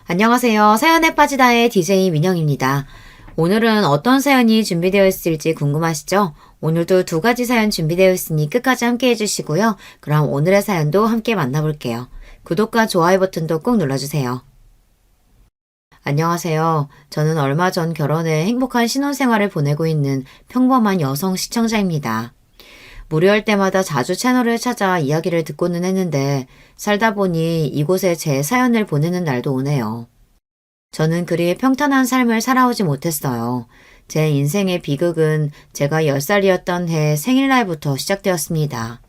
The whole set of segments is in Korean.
안녕하세요. 사연에 빠지다의 DJ 민영입니다. 오늘은 어떤 사연이 준비되어 있을지 궁금하시죠? 오늘도 두 가지 사연 준비되어 있으니 끝까지 함께 해주시고요. 그럼 오늘의 사연도 함께 만나볼게요. 구독과 좋아요 버튼도 꼭 눌러주세요. 안녕하세요. 저는 얼마 전 결혼해 행복한 신혼생활을 보내고 있는 평범한 여성 시청자입니다. 무료할 때마다 자주 채널을 찾아 이야기를 듣고는 했는데 살다 보니 이곳에 제 사연을 보내는 날도 오네요. 저는 그리 평탄한 삶을 살아오지 못했어요. 제 인생의 비극은 제가 10살이었던 해 생일날부터 시작되었습니다.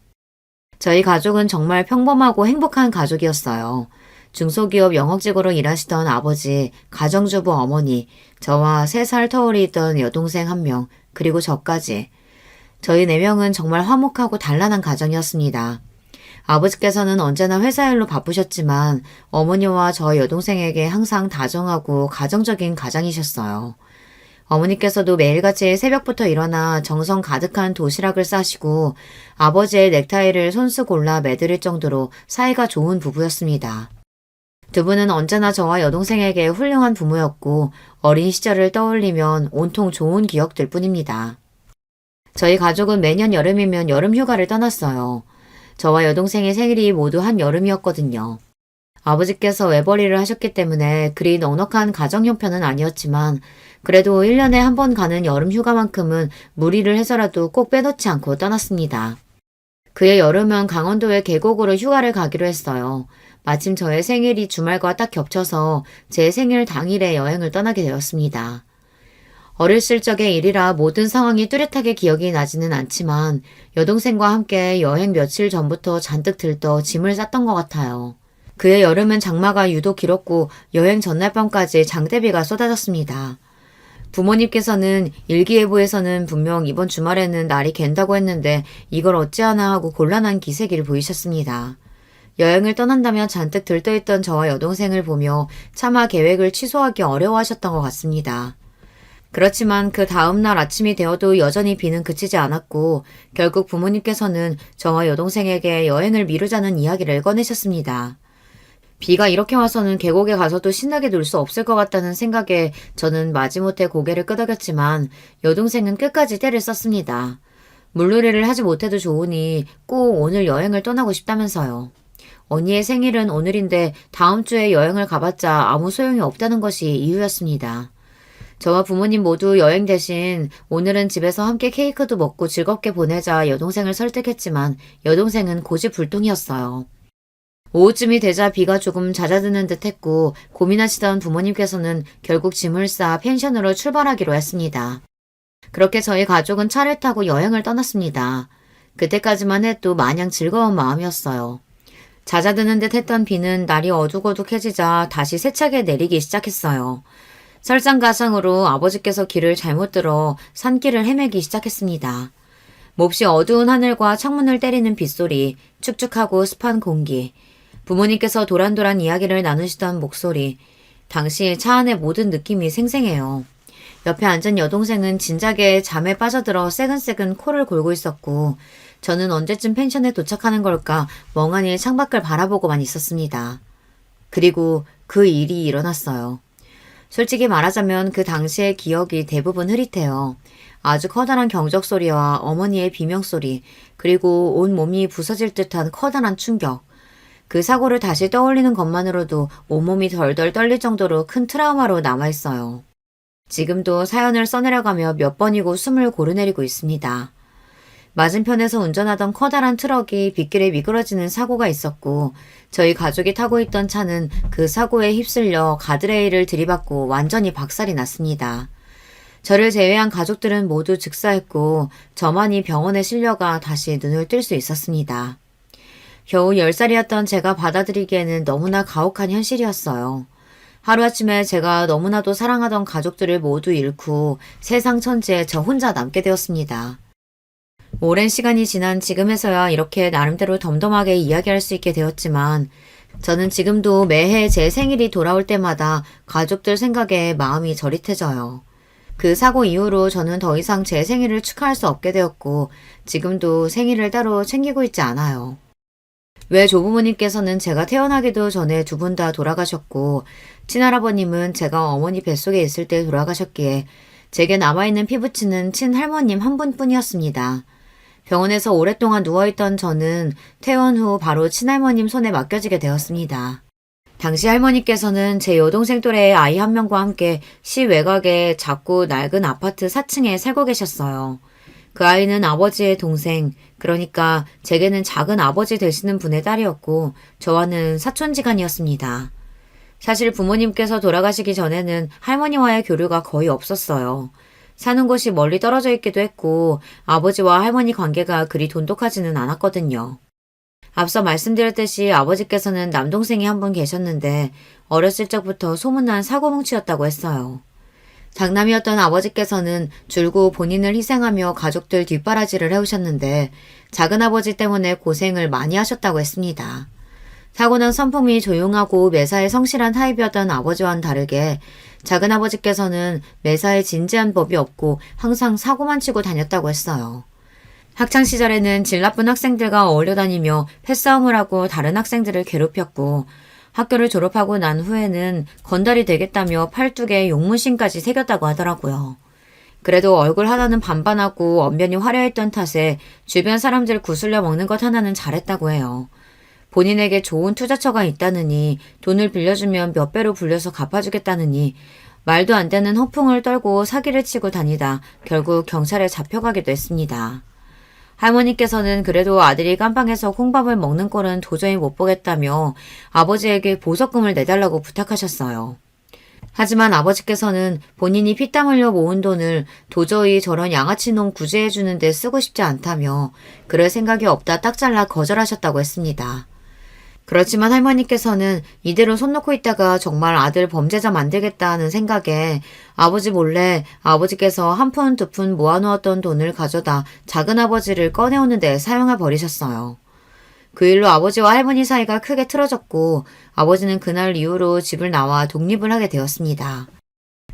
저희 가족은 정말 평범하고 행복한 가족이었어요. 중소기업 영업직으로 일하시던 아버지, 가정주부 어머니, 저와 3살 터울이 있던 여동생 1명, 그리고 저까지. 저희 4명은 정말 화목하고 단란한 가정이었습니다. 아버지께서는 언제나 회사 일로 바쁘셨지만 어머니와 저 여동생에게 항상 다정하고 가정적인 가장이셨어요. 어머니께서도 매일같이 새벽부터 일어나 정성 가득한 도시락을 싸시고 아버지의 넥타이를 손수 골라 매드릴 정도로 사이가 좋은 부부였습니다. 두 분은 언제나 저와 여동생에게 훌륭한 부모였고 어린 시절을 떠올리면 온통 좋은 기억들 뿐입니다. 저희 가족은 매년 여름이면 여름 휴가를 떠났어요. 저와 여동생의 생일이 모두 한 여름이었거든요. 아버지께서 외벌이를 하셨기 때문에 그리 넉넉한 가정 형편은 아니었지만 그래도 1년에 한 번 가는 여름 휴가만큼은 무리를 해서라도 꼭 빼놓지 않고 떠났습니다. 그해 여름은 강원도의 계곡으로 휴가를 가기로 했어요. 마침 저의 생일이 주말과 딱 겹쳐서 제 생일 당일에 여행을 떠나게 되었습니다. 어렸을 적의 일이라 모든 상황이 뚜렷하게 기억이 나지는 않지만 여동생과 함께 여행 며칠 전부터 잔뜩 들떠 짐을 쌌던 것 같아요. 그해 여름은 장마가 유독 길었고 여행 전날 밤까지 장대비가 쏟아졌습니다. 부모님께서는 일기예보에서는 분명 이번 주말에는 날이 갠다고 했는데 이걸 어찌하나 하고 곤란한 기세기를 보이셨습니다. 여행을 떠난다며 잔뜩 들떠있던 저와 여동생을 보며 차마 계획을 취소하기 어려워하셨던 것 같습니다. 그렇지만 그 다음날 아침이 되어도 여전히 비는 그치지 않았고 결국 부모님께서는 저와 여동생에게 여행을 미루자는 이야기를 꺼내셨습니다. 비가 이렇게 와서는 계곡에 가서도 신나게 놀 수 없을 것 같다는 생각에 저는 마지못해 고개를 끄덕였지만 여동생은 끝까지 떼를 썼습니다. 물놀이를 하지 못해도 좋으니 꼭 오늘 여행을 떠나고 싶다면서요. 언니의 생일은 오늘인데 다음 주에 여행을 가봤자 아무 소용이 없다는 것이 이유였습니다. 저와 부모님 모두 여행 대신 오늘은 집에서 함께 케이크도 먹고 즐겁게 보내자 여동생을 설득했지만 여동생은 고집불통이었어요. 오후쯤이 되자 비가 조금 잦아드는 듯 했고 고민하시던 부모님께서는 결국 짐을 싸 펜션으로 출발하기로 했습니다. 그렇게 저희 가족은 차를 타고 여행을 떠났습니다. 그때까지만 해도 마냥 즐거운 마음이었어요. 잦아드는 듯 했던 비는 날이 어둑어둑해지자 다시 세차게 내리기 시작했어요. 설상가상으로 아버지께서 길을 잘못 들어 산길을 헤매기 시작했습니다. 몹시 어두운 하늘과 창문을 때리는 빗소리, 축축하고 습한 공기, 부모님께서 도란도란 이야기를 나누시던 목소리, 당시 차 안의 모든 느낌이 생생해요. 옆에 앉은 여동생은 진작에 잠에 빠져들어 새근새근 코를 골고 있었고 저는 언제쯤 펜션에 도착하는 걸까 멍하니 창밖을 바라보고만 있었습니다. 그리고 그 일이 일어났어요. 솔직히 말하자면 그 당시의 기억이 대부분 흐릿해요. 아주 커다란 경적소리와 어머니의 비명소리, 그리고 온 몸이 부서질 듯한 커다란 충격. 그 사고를 다시 떠올리는 것만으로도 온몸이 덜덜 떨릴 정도로 큰 트라우마로 남아있어요. 지금도 사연을 써내려가며 몇 번이고 숨을 고르내리고 있습니다. 맞은편에서 운전하던 커다란 트럭이 빗길에 미끄러지는 사고가 있었고 저희 가족이 타고 있던 차는 그 사고에 휩쓸려 가드레일을 들이받고 완전히 박살이 났습니다. 저를 제외한 가족들은 모두 즉사했고 저만이 병원에 실려가 다시 눈을 뜰 수 있었습니다. 겨우 10살이었던 제가 받아들이기에는 너무나 가혹한 현실이었어요. 하루아침에 제가 너무나도 사랑하던 가족들을 모두 잃고 세상 천지에 저 혼자 남게 되었습니다. 오랜 시간이 지난 지금에서야 이렇게 나름대로 덤덤하게 이야기할 수 있게 되었지만 저는 지금도 매해 제 생일이 돌아올 때마다 가족들 생각에 마음이 저릿해져요. 그 사고 이후로 저는 더 이상 제 생일을 축하할 수 없게 되었고 지금도 생일을 따로 챙기고 있지 않아요. 외 조부모님께서는 제가 태어나기도 전에 두 분 다 돌아가셨고, 친할아버님은 제가 어머니 뱃속에 있을 때 돌아가셨기에 제게 남아있는 피부친은 친할머님 한 분뿐이었습니다. 병원에서 오랫동안 누워있던 저는 퇴원 후 바로 친할머님 손에 맡겨지게 되었습니다. 당시 할머니께서는 제 여동생 또래의 아이 한 명과 함께 시 외곽의 작고 낡은 아파트 4층에 살고 계셨어요. 그 아이는 아버지의 동생, 그러니까 제게는 작은 아버지 되시는 분의 딸이었고 저와는 사촌지간이었습니다. 사실 부모님께서 돌아가시기 전에는 할머니와의 교류가 거의 없었어요. 사는 곳이 멀리 떨어져 있기도 했고 아버지와 할머니 관계가 그리 돈독하지는 않았거든요. 앞서 말씀드렸듯이 아버지께서는 남동생이 한 분 계셨는데 어렸을 적부터 소문난 사고뭉치였다고 했어요. 장남이었던 아버지께서는 줄곧 본인을 희생하며 가족들 뒷바라지를 해오셨는데 작은아버지 때문에 고생을 많이 하셨다고 했습니다. 타고난 성품이 조용하고 매사에 성실한 타입이었던 아버지와는 다르게 작은아버지께서는 매사에 진지한 법이 없고 항상 사고만 치고 다녔다고 했어요. 학창시절에는 질 나쁜 학생들과 어울려 다니며 패싸움을 하고 다른 학생들을 괴롭혔고 학교를 졸업하고 난 후에는 건달이 되겠다며 팔뚝에 용문신까지 새겼다고 하더라고요. 그래도 얼굴 하나는 반반하고 언변이 화려했던 탓에 주변 사람들 구슬려 먹는 것 하나는 잘했다고 해요. 본인에게 좋은 투자처가 있다느니 돈을 빌려주면 몇 배로 불려서 갚아주겠다느니 말도 안 되는 허풍을 떨고 사기를 치고 다니다 결국 경찰에 잡혀가기도 했습니다. 할머니께서는 그래도 아들이 깜빵에서 콩밥을 먹는 꼴은 도저히 못 보겠다며 아버지에게 보석금을 내달라고 부탁하셨어요. 하지만 아버지께서는 본인이 피땀 흘려 모은 돈을 도저히 저런 양아치 놈 구제해주는 데 쓰고 싶지 않다며 그럴 생각이 없다 딱 잘라 거절하셨다고 했습니다. 그렇지만 할머니께서는 이대로 손 놓고 있다가 정말 아들 범죄자 만들겠다는 생각에 아버지 몰래 아버지께서 한 푼 두 푼 모아놓았던 돈을 가져다 작은아버지를 꺼내오는 데 사용해 버리셨어요. 그 일로 아버지와 할머니 사이가 크게 틀어졌고 아버지는 그날 이후로 집을 나와 독립을 하게 되었습니다.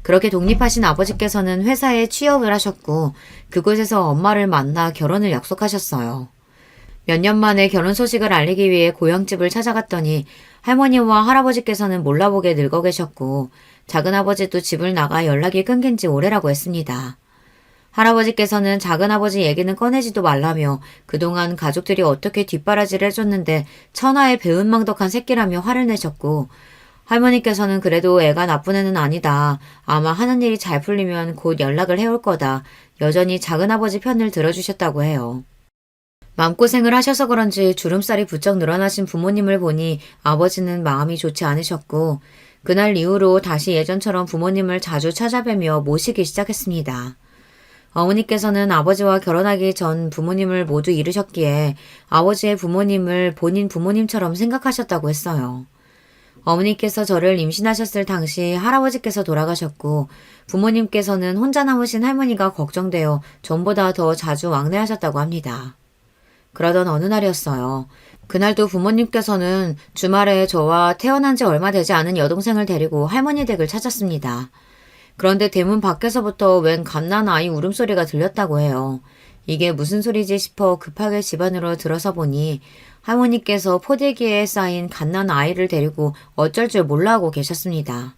그렇게 독립하신 아버지께서는 회사에 취업을 하셨고 그곳에서 엄마를 만나 결혼을 약속하셨어요. 몇 년 만에 결혼 소식을 알리기 위해 고향집을 찾아갔더니 할머니와 할아버지께서는 몰라보게 늙어 계셨고 작은아버지도 집을 나가 연락이 끊긴 지 오래라고 했습니다. 할아버지께서는 작은아버지 얘기는 꺼내지도 말라며 그동안 가족들이 어떻게 뒷바라지를 해줬는데 천하의 배은망덕한 새끼라며 화를 내셨고 할머니께서는 그래도 애가 나쁜 애는 아니다. 아마 하는 일이 잘 풀리면 곧 연락을 해올 거다. 여전히 작은아버지 편을 들어주셨다고 해요. 마음고생을 하셔서 그런지 주름살이 부쩍 늘어나신 부모님을 보니 아버지는 마음이 좋지 않으셨고 그날 이후로 다시 예전처럼 부모님을 자주 찾아뵈며 모시기 시작했습니다. 어머니께서는 아버지와 결혼하기 전 부모님을 모두 잃으셨기에 아버지의 부모님을 본인 부모님처럼 생각하셨다고 했어요. 어머니께서 저를 임신하셨을 당시 할아버지께서 돌아가셨고 부모님께서는 혼자 남으신 할머니가 걱정되어 전보다 더 자주 왕래하셨다고 합니다. 그러던 어느 날이었어요. 그날도 부모님께서는 주말에 저와 태어난 지 얼마 되지 않은 여동생을 데리고 할머니 댁을 찾았습니다. 그런데 대문 밖에서부터 웬 갓난 아이 울음소리가 들렸다고 해요. 이게 무슨 소리지 싶어 급하게 집 안으로 들어서 보니 할머니께서 포대기에 쌓인 갓난 아이를 데리고 어쩔 줄 몰라 하고 계셨습니다.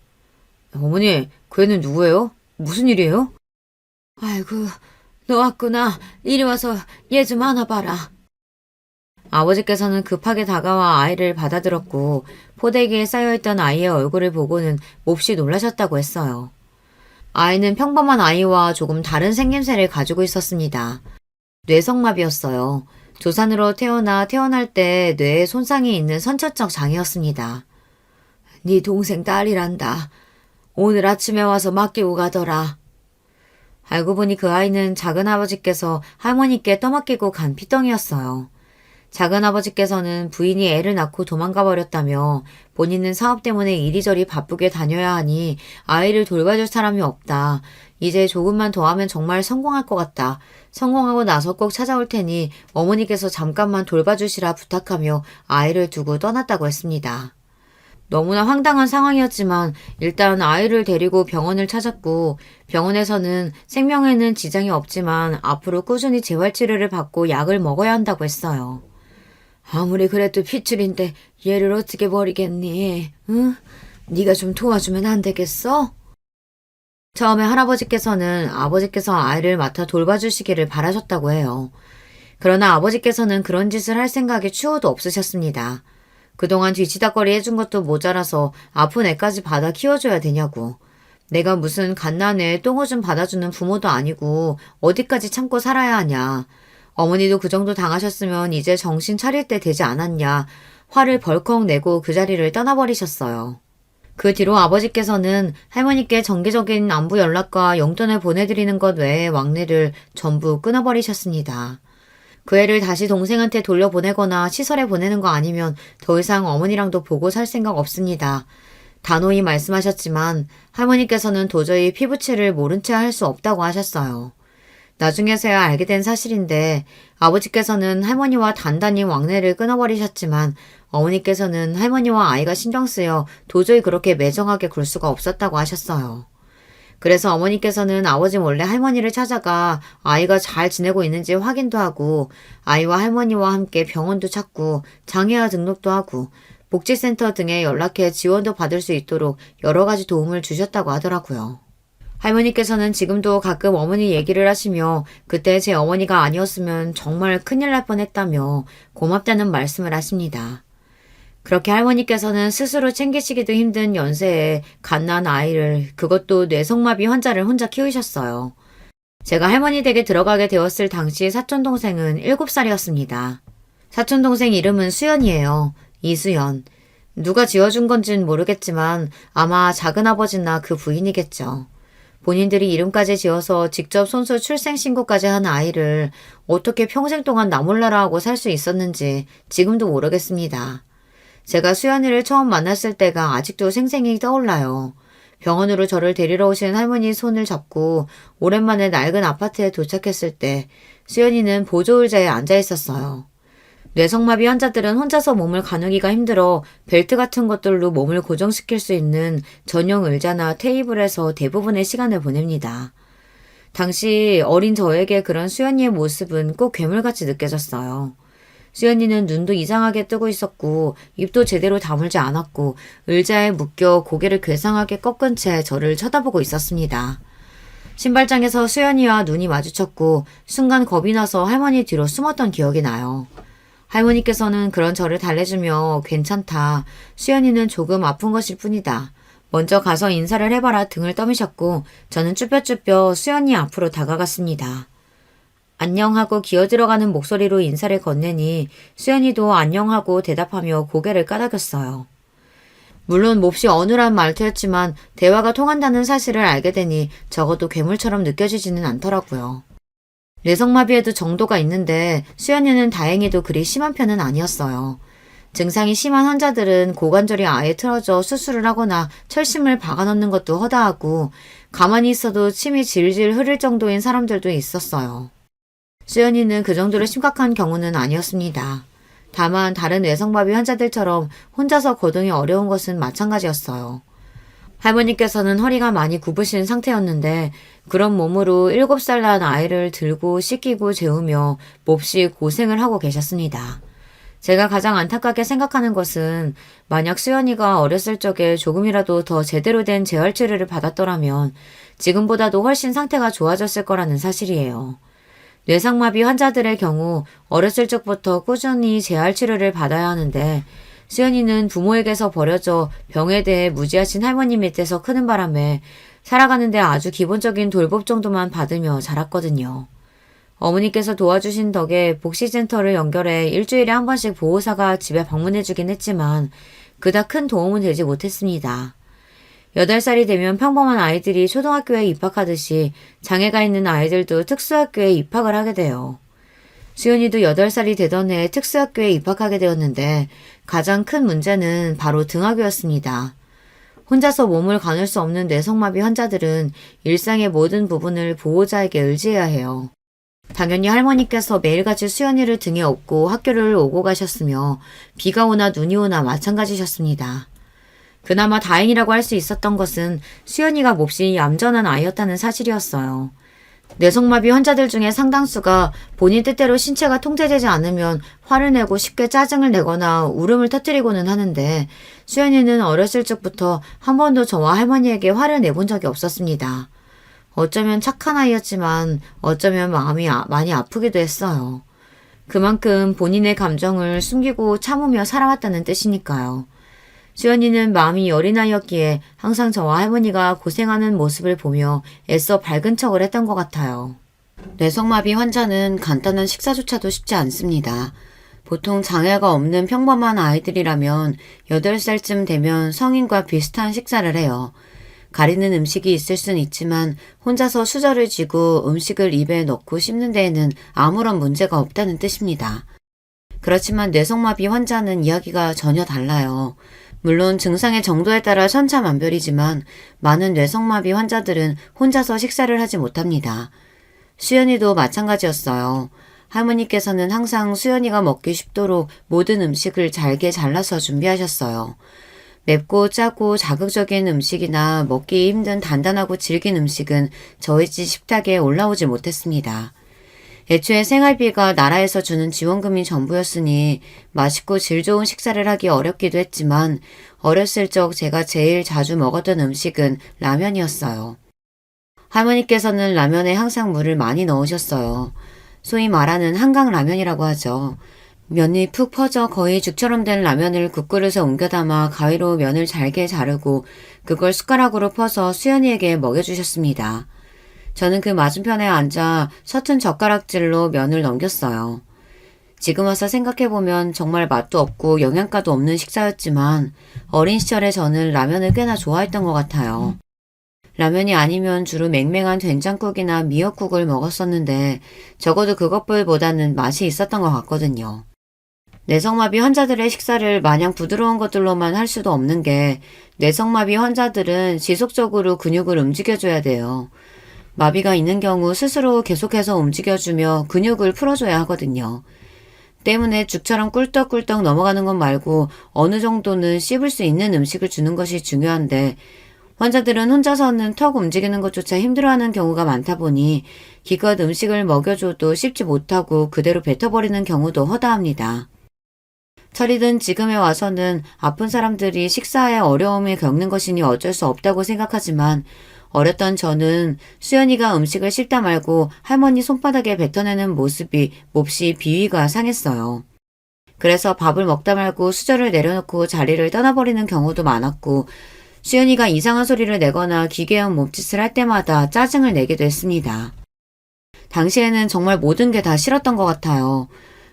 어머니, 그 애는 누구예요? 무슨 일이에요? 아이고, 너 왔구나. 이리 와서 얘 좀 안아봐라. 아버지께서는 급하게 다가와 아이를 받아들었고 포대기에 쌓여있던 아이의 얼굴을 보고는 몹시 놀라셨다고 했어요. 아이는 평범한 아이와 조금 다른 생김새를 가지고 있었습니다. 뇌성마비였어요. 조산으로 태어날 때 뇌에 손상이 있는 선천적 장애였습니다. 네 동생 딸이란다. 오늘 아침에 와서 맡기고 가더라. 알고 보니 그 아이는 작은아버지께서 할머니께 떠맡기고 간 피덩이였어요. 작은아버지께서는 부인이 애를 낳고 도망가 버렸다며 본인은 사업 때문에 이리저리 바쁘게 다녀야 하니 아이를 돌봐줄 사람이 없다. 이제 조금만 더 하면 정말 성공할 것 같다. 성공하고 나서 꼭 찾아올 테니 어머니께서 잠깐만 돌봐주시라 부탁하며 아이를 두고 떠났다고 했습니다. 너무나 황당한 상황이었지만 일단 아이를 데리고 병원을 찾았고 병원에서는 생명에는 지장이 없지만 앞으로 꾸준히 재활치료를 받고 약을 먹어야 한다고 했어요. 아무리 그래도 핏줄인데 얘를 어떻게 버리겠니? 응? 네가 좀 도와주면 안 되겠어? 처음에 할아버지께서는 아버지께서 아이를 맡아 돌봐주시기를 바라셨다고 해요. 그러나 아버지께서는 그런 짓을 할 생각이 추호도 없으셨습니다. 그동안 뒤치다꺼리 해준 것도 모자라서 아픈 애까지 받아 키워줘야 되냐고. 내가 무슨 갓난애 똥오줌 받아주는 부모도 아니고 어디까지 참고 살아야 하냐. 어머니도 그 정도 당하셨으면 이제 정신 차릴 때 되지 않았냐. 화를 벌컥 내고 그 자리를 떠나버리셨어요. 그 뒤로 아버지께서는 할머니께 정기적인 안부 연락과 용돈을 보내드리는 것 외에 왕래를 전부 끊어버리셨습니다. 그 애를 다시 동생한테 돌려보내거나 시설에 보내는 거 아니면 더 이상 어머니랑도 보고 살 생각 없습니다. 단호히 말씀하셨지만 할머니께서는 도저히 피부치를 모른 채 할 수 없다고 하셨어요. 나중에서야 알게 된 사실인데 아버지께서는 할머니와 단단히 왕래를 끊어버리셨지만 어머니께서는 할머니와 아이가 신경 쓰여 도저히 그렇게 매정하게 굴 수가 없었다고 하셨어요. 그래서 어머니께서는 아버지 몰래 할머니를 찾아가 아이가 잘 지내고 있는지 확인도 하고 아이와 할머니와 함께 병원도 찾고 장애아 등록도 하고 복지센터 등에 연락해 지원도 받을 수 있도록 여러 가지 도움을 주셨다고 하더라고요. 할머니께서는 지금도 가끔 어머니 얘기를 하시며 그때 제 어머니가 아니었으면 정말 큰일 날 뻔했다며 고맙다는 말씀을 하십니다. 그렇게 할머니께서는 스스로 챙기시기도 힘든 연세에 갓난 아이를, 그것도 뇌성마비 환자를 혼자 키우셨어요. 제가 할머니 댁에 들어가게 되었을 당시 사촌동생은 7살이었습니다. 사촌동생 이름은 수연이에요. 이수연. 누가 지어준 건진 모르겠지만 아마 작은아버지나 그 부인이겠죠. 본인들이 이름까지 지어서 직접 손수 출생신고까지 한 아이를 어떻게 평생 동안 나 몰라라 하고 살 수 있었는지 지금도 모르겠습니다. 제가 수연이를 처음 만났을 때가 아직도 생생히 떠올라요. 병원으로 저를 데리러 오신 할머니 손을 잡고 오랜만에 낡은 아파트에 도착했을 때 수연이는 보조의자에 앉아 있었어요. 뇌성마비 환자들은 혼자서 몸을 가누기가 힘들어 벨트 같은 것들로 몸을 고정시킬 수 있는 전용 의자나 테이블에서 대부분의 시간을 보냅니다. 당시 어린 저에게 그런 수연이의 모습은 꼭 괴물같이 느껴졌어요. 수연이는 눈도 이상하게 뜨고 있었고 입도 제대로 다물지 않았고 의자에 묶여 고개를 괴상하게 꺾은 채 저를 쳐다보고 있었습니다. 신발장에서 수연이와 눈이 마주쳤고 순간 겁이 나서 할머니 뒤로 숨었던 기억이 나요. 할머니께서는 그런 저를 달래주며 괜찮다. 수연이는 조금 아픈 것일 뿐이다. 먼저 가서 인사를 해봐라 등을 떠미셨고 저는 쭈뼛쭈뼛 수연이 앞으로 다가갔습니다. 안녕하고 기어들어가는 목소리로 인사를 건네니 수연이도 안녕하고 대답하며 고개를 까닥였어요. 물론 몹시 어눌한 말투였지만 대화가 통한다는 사실을 알게 되니 적어도 괴물처럼 느껴지지는 않더라고요. 뇌성마비에도 정도가 있는데 수연이는 다행히도 그리 심한 편은 아니었어요. 증상이 심한 환자들은 고관절이 아예 틀어져 수술을 하거나 철심을 박아넣는 것도 허다하고 가만히 있어도 침이 질질 흐를 정도인 사람들도 있었어요. 수연이는 그 정도로 심각한 경우는 아니었습니다. 다만 다른 뇌성마비 환자들처럼 혼자서 거동이 어려운 것은 마찬가지였어요. 할머니께서는 허리가 많이 굽으신 상태였는데 그런 몸으로 7살 난 아이를 들고 씻기고 재우며 몹시 고생을 하고 계셨습니다. 제가 가장 안타깝게 생각하는 것은 만약 수연이가 어렸을 적에 조금이라도 더 제대로 된 재활치료를 받았더라면 지금보다도 훨씬 상태가 좋아졌을 거라는 사실이에요. 뇌상마비 환자들의 경우 어렸을 적부터 꾸준히 재활치료를 받아야 하는데 수연이는 부모에게서 버려져 병에 대해 무지하신 할머니 밑에서 크는 바람에 살아가는데 아주 기본적인 돌봄 정도만 받으며 자랐거든요. 어머니께서 도와주신 덕에 복지센터를 연결해 일주일에 한 번씩 보호사가 집에 방문해주긴 했지만 그닥 큰 도움은 되지 못했습니다. 8살이 되면 평범한 아이들이 초등학교에 입학하듯이 장애가 있는 아이들도 특수학교에 입학을 하게 돼요. 수연이도 8살이 되던 해에 특수학교에 입학하게 되었는데 가장 큰 문제는 바로 등하교였습니다. 혼자서 몸을 가눌 수 없는 뇌성마비 환자들은 일상의 모든 부분을 보호자에게 의지해야 해요. 당연히 할머니께서 매일같이 수연이를 등에 업고 학교를 오고 가셨으며 비가 오나 눈이 오나 마찬가지셨습니다. 그나마 다행이라고 할 수 있었던 것은 수연이가 몹시 얌전한 아이였다는 사실이었어요. 뇌성마비 환자들 중에 상당수가 본인 뜻대로 신체가 통제되지 않으면 화를 내고 쉽게 짜증을 내거나 울음을 터뜨리고는 하는데 수연이는 어렸을 적부터 한 번도 저와 할머니에게 화를 내본 적이 없었습니다. 어쩌면 착한 아이였지만 어쩌면 마음이 많이 아프기도 했어요. 그만큼 본인의 감정을 숨기고 참으며 살아왔다는 뜻이니까요. 수연이는 마음이 여린 아이였기에 항상 저와 할머니가 고생하는 모습을 보며 애써 밝은 척을 했던 것 같아요. 뇌성마비 환자는 간단한 식사조차도 쉽지 않습니다. 보통 장애가 없는 평범한 아이들이라면 8살쯤 되면 성인과 비슷한 식사를 해요. 가리는 음식이 있을 순 있지만 혼자서 수저를 쥐고 음식을 입에 넣고 씹는 데에는 아무런 문제가 없다는 뜻입니다. 그렇지만 뇌성마비 환자는 이야기가 전혀 달라요. 물론 증상의 정도에 따라 천차만별이지만 많은 뇌성마비 환자들은 혼자서 식사를 하지 못합니다. 수연이도 마찬가지였어요. 할머니께서는 항상 수연이가 먹기 쉽도록 모든 음식을 잘게 잘라서 준비하셨어요. 맵고 짜고 자극적인 음식이나 먹기 힘든 단단하고 질긴 음식은 저희 집 식탁에 올라오지 못했습니다. 애초에 생활비가 나라에서 주는 지원금이 전부였으니 맛있고 질 좋은 식사를 하기 어렵기도 했지만 어렸을 적 제가 제일 자주 먹었던 음식은 라면이었어요. 할머니께서는 라면에 항상 물을 많이 넣으셨어요. 소위 말하는 한강라면이라고 하죠. 면이 푹 퍼져 거의 죽처럼 된 라면을 국그릇에 옮겨 담아 가위로 면을 잘게 자르고 그걸 숟가락으로 퍼서 수연이에게 먹여주셨습니다. 저는 그 맞은편에 앉아 서툰 젓가락질로 면을 넘겼어요. 지금 와서 생각해보면 정말 맛도 없고 영양가도 없는 식사였지만 어린 시절에 저는 라면을 꽤나 좋아했던 것 같아요. 라면이 아니면 주로 맹맹한 된장국이나 미역국을 먹었었는데 적어도 그것보다는 맛이 있었던 것 같거든요. 뇌성마비 환자들의 식사를 마냥 부드러운 것들로만 할 수도 없는 게 뇌성마비 환자들은 지속적으로 근육을 움직여줘야 돼요. 마비가 있는 경우 스스로 계속해서 움직여주며 근육을 풀어줘야 하거든요. 때문에 죽처럼 꿀떡꿀떡 넘어가는 것 말고 어느 정도는 씹을 수 있는 음식을 주는 것이 중요한데 환자들은 혼자서는 턱 움직이는 것조차 힘들어하는 경우가 많다 보니 기껏 음식을 먹여줘도 씹지 못하고 그대로 뱉어버리는 경우도 허다합니다. 철이 든 지금에 와서는 아픈 사람들이 식사에 어려움을 겪는 것이니 어쩔 수 없다고 생각하지만 어렸던 저는 수연이가 음식을 씹다 말고 할머니 손바닥에 뱉어내는 모습이 몹시 비위가 상했어요. 그래서 밥을 먹다 말고 수저를 내려놓고 자리를 떠나버리는 경우도 많았고 수연이가 이상한 소리를 내거나 기괴한 몸짓을 할 때마다 짜증을 내기도 했습니다. 당시에는 정말 모든 게 다 싫었던 것 같아요.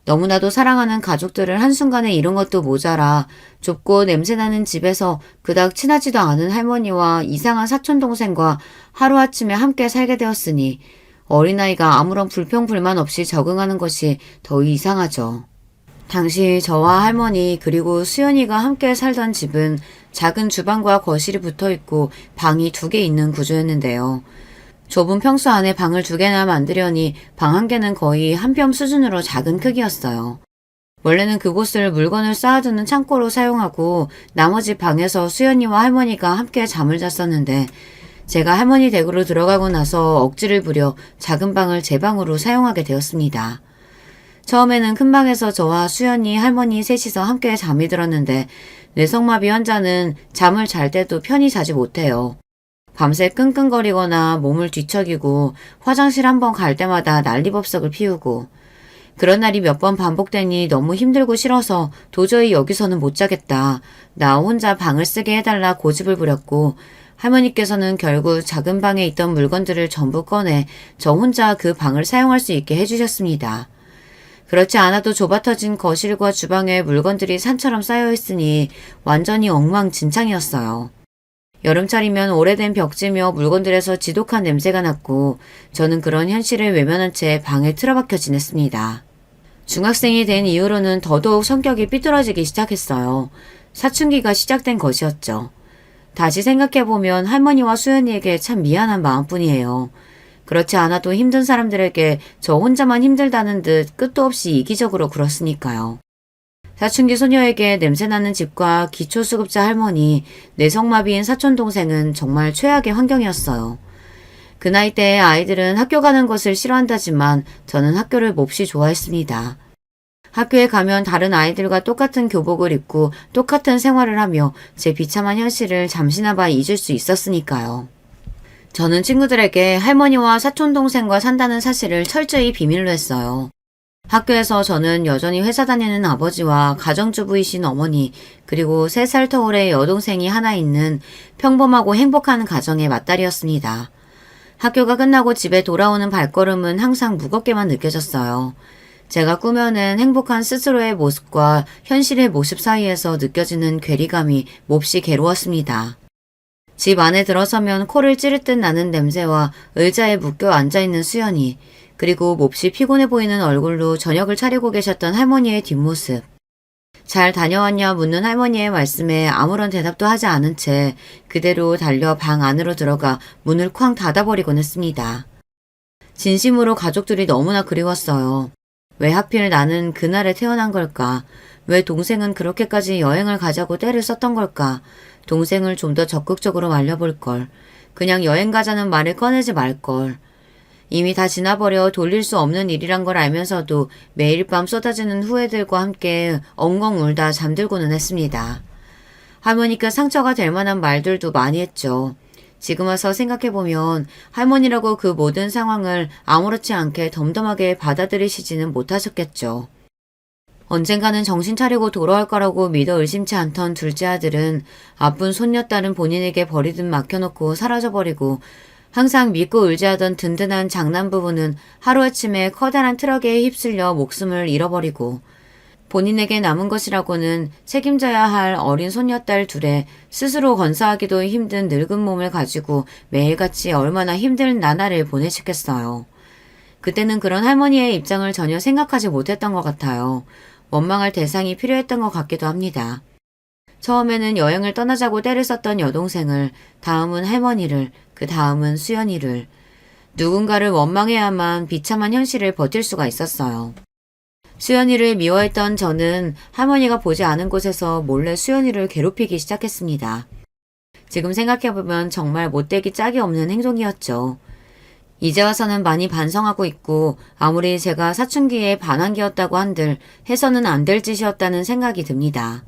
너무나도 사랑하는 가족들을 한순간에 잃은 것도 모자라 좁고 냄새나는 집에서 그닥 친하지도 않은 할머니와 이상한 사촌동생과 하루아침에 함께 살게 되었으니 어린아이가 아무런 불평불만 없이 적응하는 것이 더 이상하죠. 당시 저와 할머니 그리고 수연이가 함께 살던 집은 작은 주방과 거실이 붙어있고 방이 2개 있는 구조였는데요. 좁은 평수 안에 방을 2개나 만들려니 방 1개는 거의 한 뼘 수준으로 작은 크기였어요. 원래는 그곳을 물건을 쌓아두는 창고로 사용하고 나머지 방에서 수연이와 할머니가 함께 잠을 잤었는데 제가 할머니 댁으로 들어가고 나서 억지를 부려 작은 방을 제 방으로 사용하게 되었습니다. 처음에는 큰 방에서 저와 수연이 할머니 셋이서 함께 잠이 들었는데 뇌성마비 환자는 잠을 잘 때도 편히 자지 못해요. 밤새 끙끙거리거나 몸을 뒤척이고 화장실 한 번 갈 때마다 난리법석을 피우고 그런 날이 몇 번 반복되니 너무 힘들고 싫어서 도저히 여기서는 못 자겠다. 나 혼자 방을 쓰게 해달라 고집을 부렸고 할머니께서는 결국 작은 방에 있던 물건들을 전부 꺼내 저 혼자 그 방을 사용할 수 있게 해주셨습니다. 그렇지 않아도 좁아터진 거실과 주방에 물건들이 산처럼 쌓여있으니 완전히 엉망진창이었어요. 여름철이면 오래된 벽지며 물건들에서 지독한 냄새가 났고 저는 그런 현실을 외면한 채 방에 틀어박혀 지냈습니다. 중학생이 된 이후로는 더더욱 성격이 삐뚤어지기 시작했어요. 사춘기가 시작된 것이었죠. 다시 생각해보면 할머니와 수연이에게 참 미안한 마음뿐이에요. 그렇지 않아도 힘든 사람들에게 저 혼자만 힘들다는 듯 끝도 없이 이기적으로 굴었으니까요. 사춘기 소녀에게 냄새나는 집과 기초수급자 할머니, 뇌성마비인 사촌동생은 정말 최악의 환경이었어요. 그 나이 때의 아이들은 학교 가는 것을 싫어한다지만 저는 학교를 몹시 좋아했습니다. 학교에 가면 다른 아이들과 똑같은 교복을 입고 똑같은 생활을 하며 제 비참한 현실을 잠시나마 잊을 수 있었으니까요. 저는 친구들에게 할머니와 사촌동생과 산다는 사실을 철저히 비밀로 했어요. 학교에서 저는 여전히 회사 다니는 아버지와 가정주부이신 어머니, 그리고 3살 터울의 여동생이 하나 있는 평범하고 행복한 가정의 맏딸이었습니다. 학교가 끝나고 집에 돌아오는 발걸음은 항상 무겁게만 느껴졌어요. 제가 꾸며낸 행복한 스스로의 모습과 현실의 모습 사이에서 느껴지는 괴리감이 몹시 괴로웠습니다. 집 안에 들어서면 코를 찌를 듯 나는 냄새와 의자에 묶여 앉아있는 수연이, 그리고 몹시 피곤해 보이는 얼굴로 저녁을 차리고 계셨던 할머니의 뒷모습. 잘 다녀왔냐 묻는 할머니의 말씀에 아무런 대답도 하지 않은 채 그대로 달려 방 안으로 들어가 문을 쾅 닫아버리곤 했습니다. 진심으로 가족들이 너무나 그리웠어요. 왜 하필 나는 그날에 태어난 걸까? 왜 동생은 그렇게까지 여행을 가자고 떼를 썼던 걸까? 동생을 좀 더 적극적으로 말려볼 걸. 그냥 여행 가자는 말을 꺼내지 말 걸. 이미 다 지나버려 돌릴 수 없는 일이란 걸 알면서도 매일 밤 쏟아지는 후회들과 함께 엉엉 울다 잠들고는 했습니다. 할머니께 상처가 될 만한 말들도 많이 했죠. 지금 와서 생각해보면 할머니라고 그 모든 상황을 아무렇지 않게 덤덤하게 받아들이시지는 못하셨겠죠. 언젠가는 정신 차리고 돌아올 거라고 믿어 의심치 않던 둘째 아들은 아픈 손녀딸은 본인에게 버리듯 맡겨놓고 사라져버리고, 항상 믿고 의지하던 든든한 장남 부부는 하루아침에 커다란 트럭에 휩쓸려 목숨을 잃어버리고, 본인에게 남은 것이라고는 책임져야 할 어린 손녀딸 둘에 스스로 건사하기도 힘든 늙은 몸을 가지고 매일같이 얼마나 힘든 나날을 보내셨겠어요. 그때는 그런 할머니의 입장을 전혀 생각하지 못했던 것 같아요. 원망할 대상이 필요했던 것 같기도 합니다. 처음에는 여행을 떠나자고 떼를 썼던 여동생을, 다음은 할머니를, 그 다음은 수연이를, 누군가를 원망해야만 비참한 현실을 버틸 수가 있었어요. 수연이를 미워했던 저는 할머니가 보지 않은 곳에서 몰래 수연이를 괴롭히기 시작했습니다. 지금 생각해보면 정말 못되기 짝이 없는 행동이었죠. 이제 와서는 많이 반성하고 있고, 아무리 제가 사춘기에 반항기였다고 한들 해서는 안 될 짓이었다는 생각이 듭니다.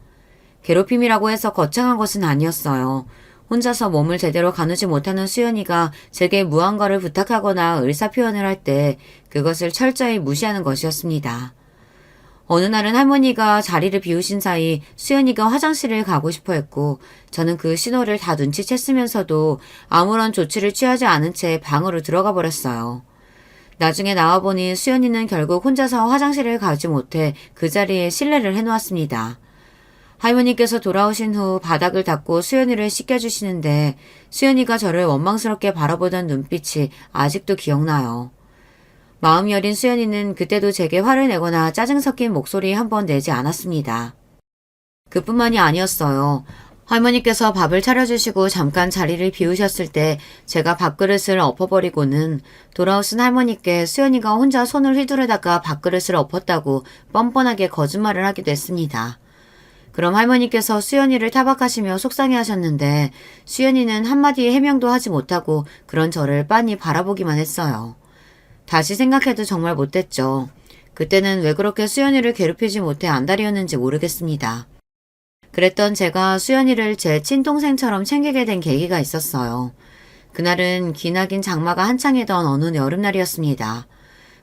괴롭힘이라고 해서 거창한 것은 아니었어요. 혼자서 몸을 제대로 가누지 못하는 수연이가 제게 무언가를 부탁하거나 의사표현을 할 때 그것을 철저히 무시하는 것이었습니다. 어느 날은 할머니가 자리를 비우신 사이 수연이가 화장실을 가고 싶어 했고, 저는 그 신호를 다 눈치챘으면서도 아무런 조치를 취하지 않은 채 방으로 들어가 버렸어요. 나중에 나와보니 수연이는 결국 혼자서 화장실을 가지 못해 그 자리에 실례를 해놓았습니다. 할머니께서 돌아오신 후 바닥을 닦고 수연이를 씻겨주시는데 수연이가 저를 원망스럽게 바라보던 눈빛이 아직도 기억나요. 마음 여린 수연이는 그때도 제게 화를 내거나 짜증 섞인 목소리 한 번 내지 않았습니다. 그뿐만이 아니었어요. 할머니께서 밥을 차려주시고 잠깐 자리를 비우셨을 때 제가 밥그릇을 엎어버리고는 돌아오신 할머니께 수연이가 혼자 손을 휘두르다가 밥그릇을 엎었다고 뻔뻔하게 거짓말을 하기도 했습니다. 그럼 할머니께서 수연이를 타박하시며 속상해하셨는데 수연이는 한마디 해명도 하지 못하고 그런 저를 빤히 바라보기만 했어요. 다시 생각해도 정말 못됐죠. 그때는 왜 그렇게 수연이를 괴롭히지 못해 안달이었는지 모르겠습니다. 그랬던 제가 수연이를 제 친동생처럼 챙기게 된 계기가 있었어요. 그날은 기나긴 장마가 한창이던 어느 여름날이었습니다.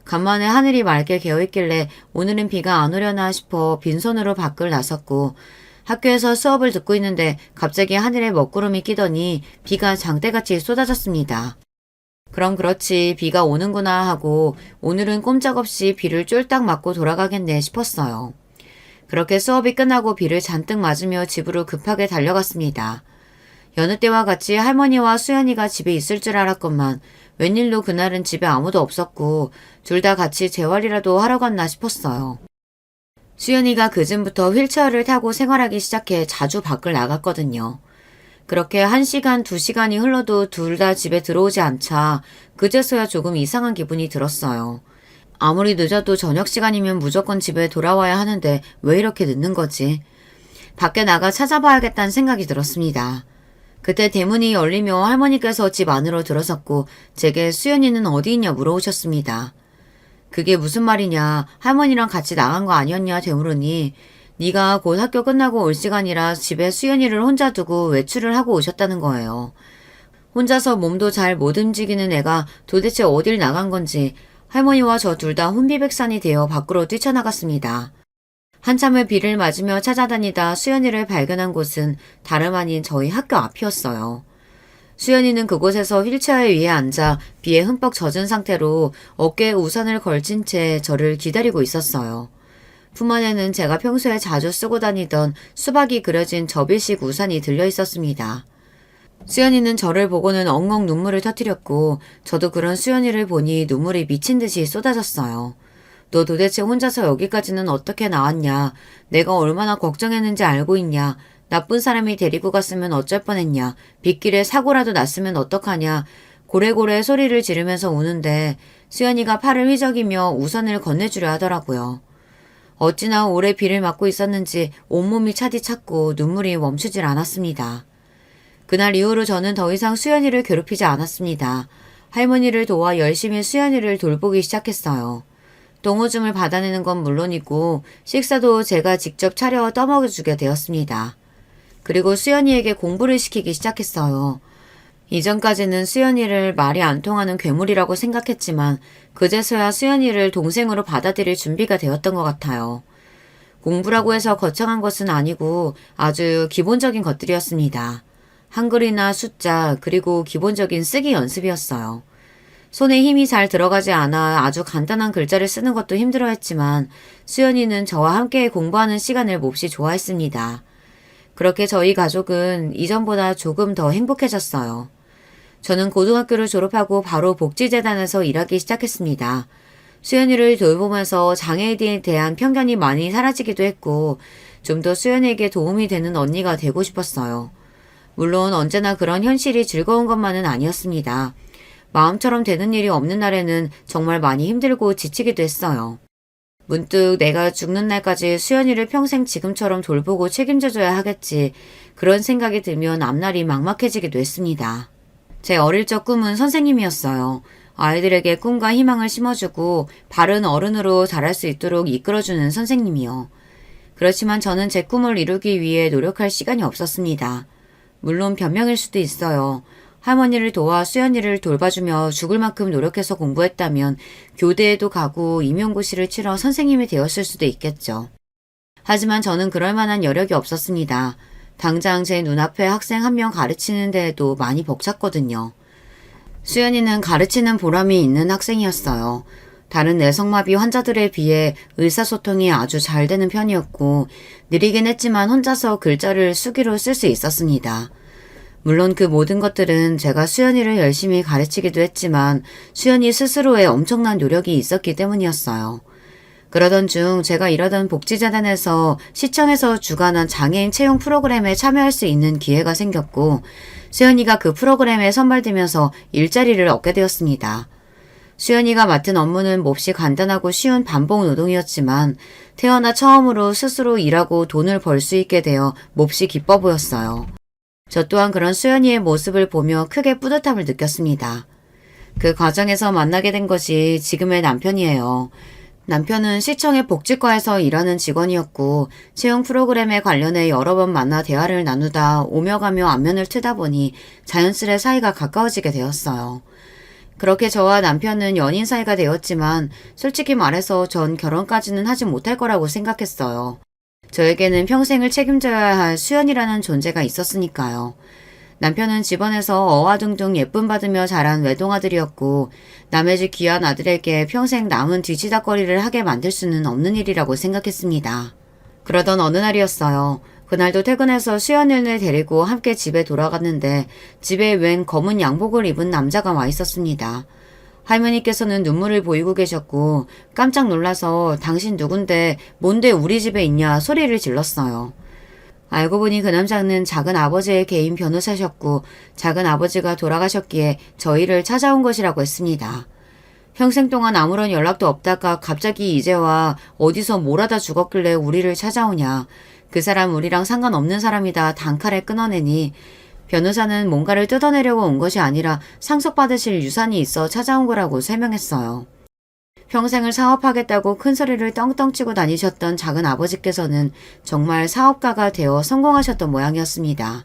간만에 하늘이 맑게 개어있길래 오늘은 비가 안 오려나 싶어 빈손으로 밖을 나섰고, 학교에서 수업을 듣고 있는데 갑자기 하늘에 먹구름이 끼더니 비가 장대같이 쏟아졌습니다. 그럼 그렇지, 비가 오는구나 하고 오늘은 꼼짝없이 비를 쫄딱 맞고 돌아가겠네 싶었어요. 그렇게 수업이 끝나고 비를 잔뜩 맞으며 집으로 급하게 달려갔습니다. 여느 때와 같이 할머니와 수연이가 집에 있을 줄 알았건만 웬일로 그날은 집에 아무도 없었고 둘 다 같이 재활이라도 하러 갔나 싶었어요. 수연이가 그전부터 휠체어를 타고 생활하기 시작해 자주 밖을 나갔거든요. 그렇게 1시간, 2시간이 흘러도 둘 다 집에 들어오지 않자 그제서야 조금 이상한 기분이 들었어요. 아무리 늦어도 저녁 시간이면 무조건 집에 돌아와야 하는데 왜 이렇게 늦는 거지? 밖에 나가 찾아봐야겠다는 생각이 들었습니다. 그때 대문이 열리며 할머니께서 집 안으로 들어섰고 제게 수연이는 어디 있냐 물어오셨습니다. 그게 무슨 말이냐, 할머니랑 같이 나간 거 아니었냐 되물으니 네가 곧 학교 끝나고 올 시간이라 집에 수연이를 혼자 두고 외출을 하고 오셨다는 거예요. 혼자서 몸도 잘 못 움직이는 애가 도대체 어딜 나간 건지 할머니와 저 둘 다 혼비백산이 되어 밖으로 뛰쳐나갔습니다. 한참을 비를 맞으며 찾아다니다 수연이를 발견한 곳은 다름 아닌 저희 학교 앞이었어요. 수연이는 그곳에서 휠체어에 위에 앉아 비에 흠뻑 젖은 상태로 어깨에 우산을 걸친 채 저를 기다리고 있었어요. 품 안에는 제가 평소에 자주 쓰고 다니던 수박이 그려진 접이식 우산이 들려 있었습니다. 수연이는 저를 보고는 엉엉 눈물을 터뜨렸고 저도 그런 수연이를 보니 눈물이 미친 듯이 쏟아졌어요. 너 도대체 혼자서 여기까지는 어떻게 나왔냐? 내가 얼마나 걱정했는지 알고 있냐? 나쁜 사람이 데리고 갔으면 어쩔 뻔했냐? 빗길에 사고라도 났으면 어떡하냐? 고래고래 소리를 지르면서 우는데 수연이가 팔을 휘저기며 우산을 건네주려 하더라고요. 어찌나 오래 비를 맞고 있었는지 온몸이 차디 찼고 눈물이 멈추질 않았습니다. 그날 이후로 저는 더 이상 수연이를 괴롭히지 않았습니다. 할머니를 도와 열심히 수연이를 돌보기 시작했어요. 똥오줌을 받아내는 건 물론이고 식사도 제가 직접 차려 떠먹여주게 되었습니다. 그리고 수연이에게 공부를 시키기 시작했어요. 이전까지는 수연이를 말이 안 통하는 괴물이라고 생각했지만 그제서야 수연이를 동생으로 받아들일 준비가 되었던 것 같아요. 공부라고 해서 거창한 것은 아니고 아주 기본적인 것들이었습니다. 한글이나 숫자 그리고 기본적인 쓰기 연습이었어요. 손에 힘이 잘 들어가지 않아 아주 간단한 글자를 쓰는 것도 힘들어했지만 수연이는 저와 함께 공부하는 시간을 몹시 좋아했습니다. 그렇게 저희 가족은 이전보다 조금 더 행복해졌어요. 저는 고등학교를 졸업하고 바로 복지재단에서 일하기 시작했습니다. 수연이를 돌보면서 장애에 대한 편견이 많이 사라지기도 했고 좀 더 수연이에게 도움이 되는 언니가 되고 싶었어요. 물론 언제나 그런 현실이 즐거운 것만은 아니었습니다. 마음처럼 되는 일이 없는 날에는 정말 많이 힘들고 지치기도 했어요. 문득 내가 죽는 날까지 수연이를 평생 지금처럼 돌보고 책임져줘야 하겠지. 그런 생각이 들면 앞날이 막막해지기도 했습니다. 제 어릴 적 꿈은 선생님이었어요. 아이들에게 꿈과 희망을 심어주고 바른 어른으로 자랄 수 있도록 이끌어주는 선생님이요. 그렇지만 저는 제 꿈을 이루기 위해 노력할 시간이 없었습니다. 물론 변명일 수도 있어요. 할머니를 도와 수연이를 돌봐주며 죽을 만큼 노력해서 공부했다면 교대에도 가고 임용고시를 치러 선생님이 되었을 수도 있겠죠. 하지만 저는 그럴 만한 여력이 없었습니다. 당장 제 눈앞에 학생 한 명 가르치는 데에도 많이 벅찼거든요. 수연이는 가르치는 보람이 있는 학생이었어요. 다른 뇌성마비 환자들에 비해 의사소통이 아주 잘 되는 편이었고 느리긴 했지만 혼자서 글자를 수기로 쓸 수 있었습니다. 물론 그 모든 것들은 제가 수연이를 열심히 가르치기도 했지만 수연이 스스로의 엄청난 노력이 있었기 때문이었어요. 그러던 중 제가 일하던 복지재단에서 시청에서 주관한 장애인 채용 프로그램에 참여할 수 있는 기회가 생겼고 수연이가 그 프로그램에 선발되면서 일자리를 얻게 되었습니다. 수연이가 맡은 업무는 몹시 간단하고 쉬운 반복 노동이었지만 태어나 처음으로 스스로 일하고 돈을 벌 수 있게 되어 몹시 기뻐 보였어요. 저 또한 그런 수연이의 모습을 보며 크게 뿌듯함을 느꼈습니다. 그 과정에서 만나게 된 것이 지금의 남편이에요. 남편은 시청의 복지과에서 일하는 직원이었고 채용 프로그램에 관련해 여러 번 만나 대화를 나누다 오며 가며 안면을 트다 보니 자연스레 사이가 가까워지게 되었어요. 그렇게 저와 남편은 연인 사이가 되었지만 솔직히 말해서 전 결혼까지는 하지 못할 거라고 생각했어요. 저에게는 평생을 책임져야 할 수연이라는 존재가 있었으니까요. 남편은 집안에서 어와둥둥 예쁨 받으며 자란 외동아들이었고 남의 집 귀한 아들에게 평생 남은 뒤치다꺼리를 하게 만들 수는 없는 일이라고 생각했습니다. 그러던 어느 날이었어요. 그날도 퇴근해서 수연을 데리고 함께 집에 돌아갔는데 집에 웬 검은 양복을 입은 남자가 와 있었습니다. 할머니께서는 눈물을 보이고 계셨고 깜짝 놀라서 당신 누군데 뭔데 우리 집에 있냐 소리를 질렀어요. 알고 보니 그 남자는 작은 아버지의 개인 변호사셨고 작은 아버지가 돌아가셨기에 저희를 찾아온 것이라고 했습니다. 평생 동안 아무런 연락도 없다가 갑자기 이제 와 어디서 몰아다 죽었길래 우리를 찾아오냐. 그 사람 우리랑 상관없는 사람이다 단칼에 끊어내니 변호사는 뭔가를 뜯어내려고 온 것이 아니라 상속받으실 유산이 있어 찾아온 거라고 설명했어요. 평생을 사업하겠다고 큰 소리를 떵떵 치고 다니셨던 작은 아버지께서는 정말 사업가가 되어 성공하셨던 모양이었습니다.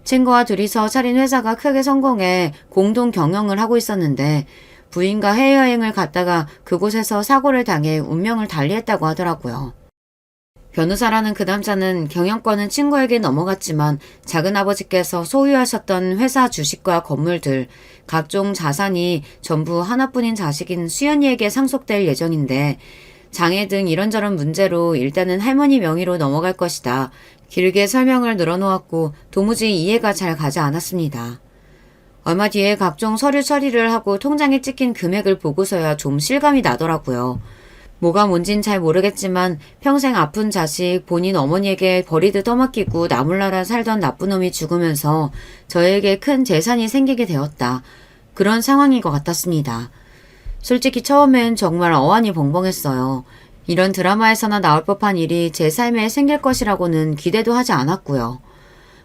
친구와 둘이서 차린 회사가 크게 성공해 공동 경영을 하고 있었는데 부인과 해외여행을 갔다가 그곳에서 사고를 당해 운명을 달리했다고 하더라고요. 변호사라는 그 남자는 경영권은 친구에게 넘어갔지만 작은아버지께서 소유하셨던 회사 주식과 건물들, 각종 자산이 전부 하나뿐인 자식인 수연이에게 상속될 예정인데 장애 등 이런저런 문제로 일단은 할머니 명의로 넘어갈 것이다. 길게 설명을 늘어놓았고 도무지 이해가 잘 가지 않았습니다. 얼마 뒤에 각종 서류 처리를 하고 통장에 찍힌 금액을 보고서야 좀 실감이 나더라고요. 뭐가 뭔진 잘 모르겠지만 평생 아픈 자식 본인 어머니에게 버리듯 떠맡기고 나몰라라 살던 나쁜 놈이 죽으면서 저에게 큰 재산이 생기게 되었다. 그런 상황인 것 같았습니다. 솔직히 처음엔 정말 어안이 벙벙했어요. 이런 드라마에서나 나올 법한 일이 제 삶에 생길 것이라고는 기대도 하지 않았고요.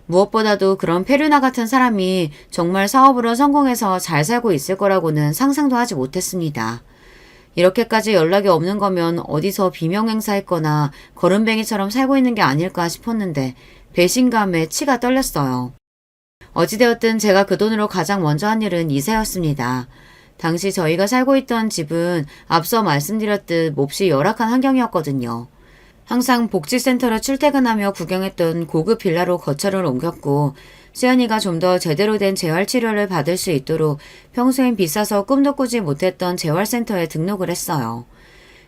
무엇보다도 그런 페류나 같은 사람이 정말 사업으로 성공해서 잘 살고 있을 거라고는 상상도 하지 못했습니다. 이렇게까지 연락이 없는 거면 어디서 비명행사했거나 거름뱅이처럼 살고 있는 게 아닐까 싶었는데 배신감에 치가 떨렸어요. 어찌되었든 제가 그 돈으로 가장 먼저 한 일은 이사였습니다. 당시 저희가 살고 있던 집은 앞서 말씀드렸듯 몹시 열악한 환경이었거든요. 항상 복지센터로 출퇴근하며 구경했던 고급 빌라로 거처를 옮겼고 수연이가 좀 더 제대로 된 재활치료를 받을 수 있도록 평소엔 비싸서 꿈도 꾸지 못했던 재활센터에 등록을 했어요.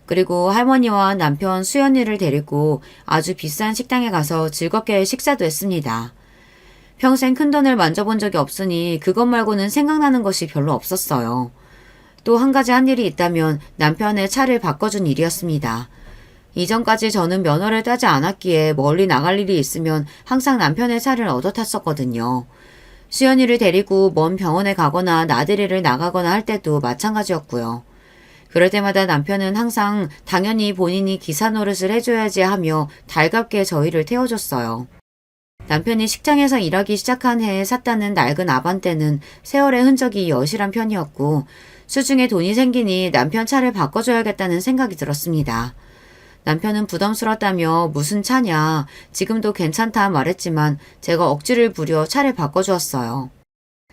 그리고 할머니와 남편 수연이를 데리고 아주 비싼 식당에 가서 즐겁게 식사도 했습니다. 평생 큰돈을 만져본 적이 없으니 그것 말고는 생각나는 것이 별로 없었어요. 또 한 가지 한 일이 있다면 남편의 차를 바꿔준 일이었습니다. 이전까지 저는 면허를 따지 않았기에 멀리 나갈 일이 있으면 항상 남편의 차를 얻어 탔었거든요. 수연이를 데리고 먼 병원에 가거나 나들이를 나가거나 할 때도 마찬가지였고요. 그럴 때마다 남편은 항상 당연히 본인이 기사 노릇을 해줘야지 하며 달갑게 저희를 태워줬어요. 남편이 식장에서 일하기 시작한 해에 샀다는 낡은 아반떼는 세월의 흔적이 여실한 편이었고 수중에 돈이 생기니 남편 차를 바꿔줘야겠다는 생각이 들었습니다. 남편은 부담스럽다며 무슨 차냐, 지금도 괜찮다 말했지만 제가 억지를 부려 차를 바꿔주었어요.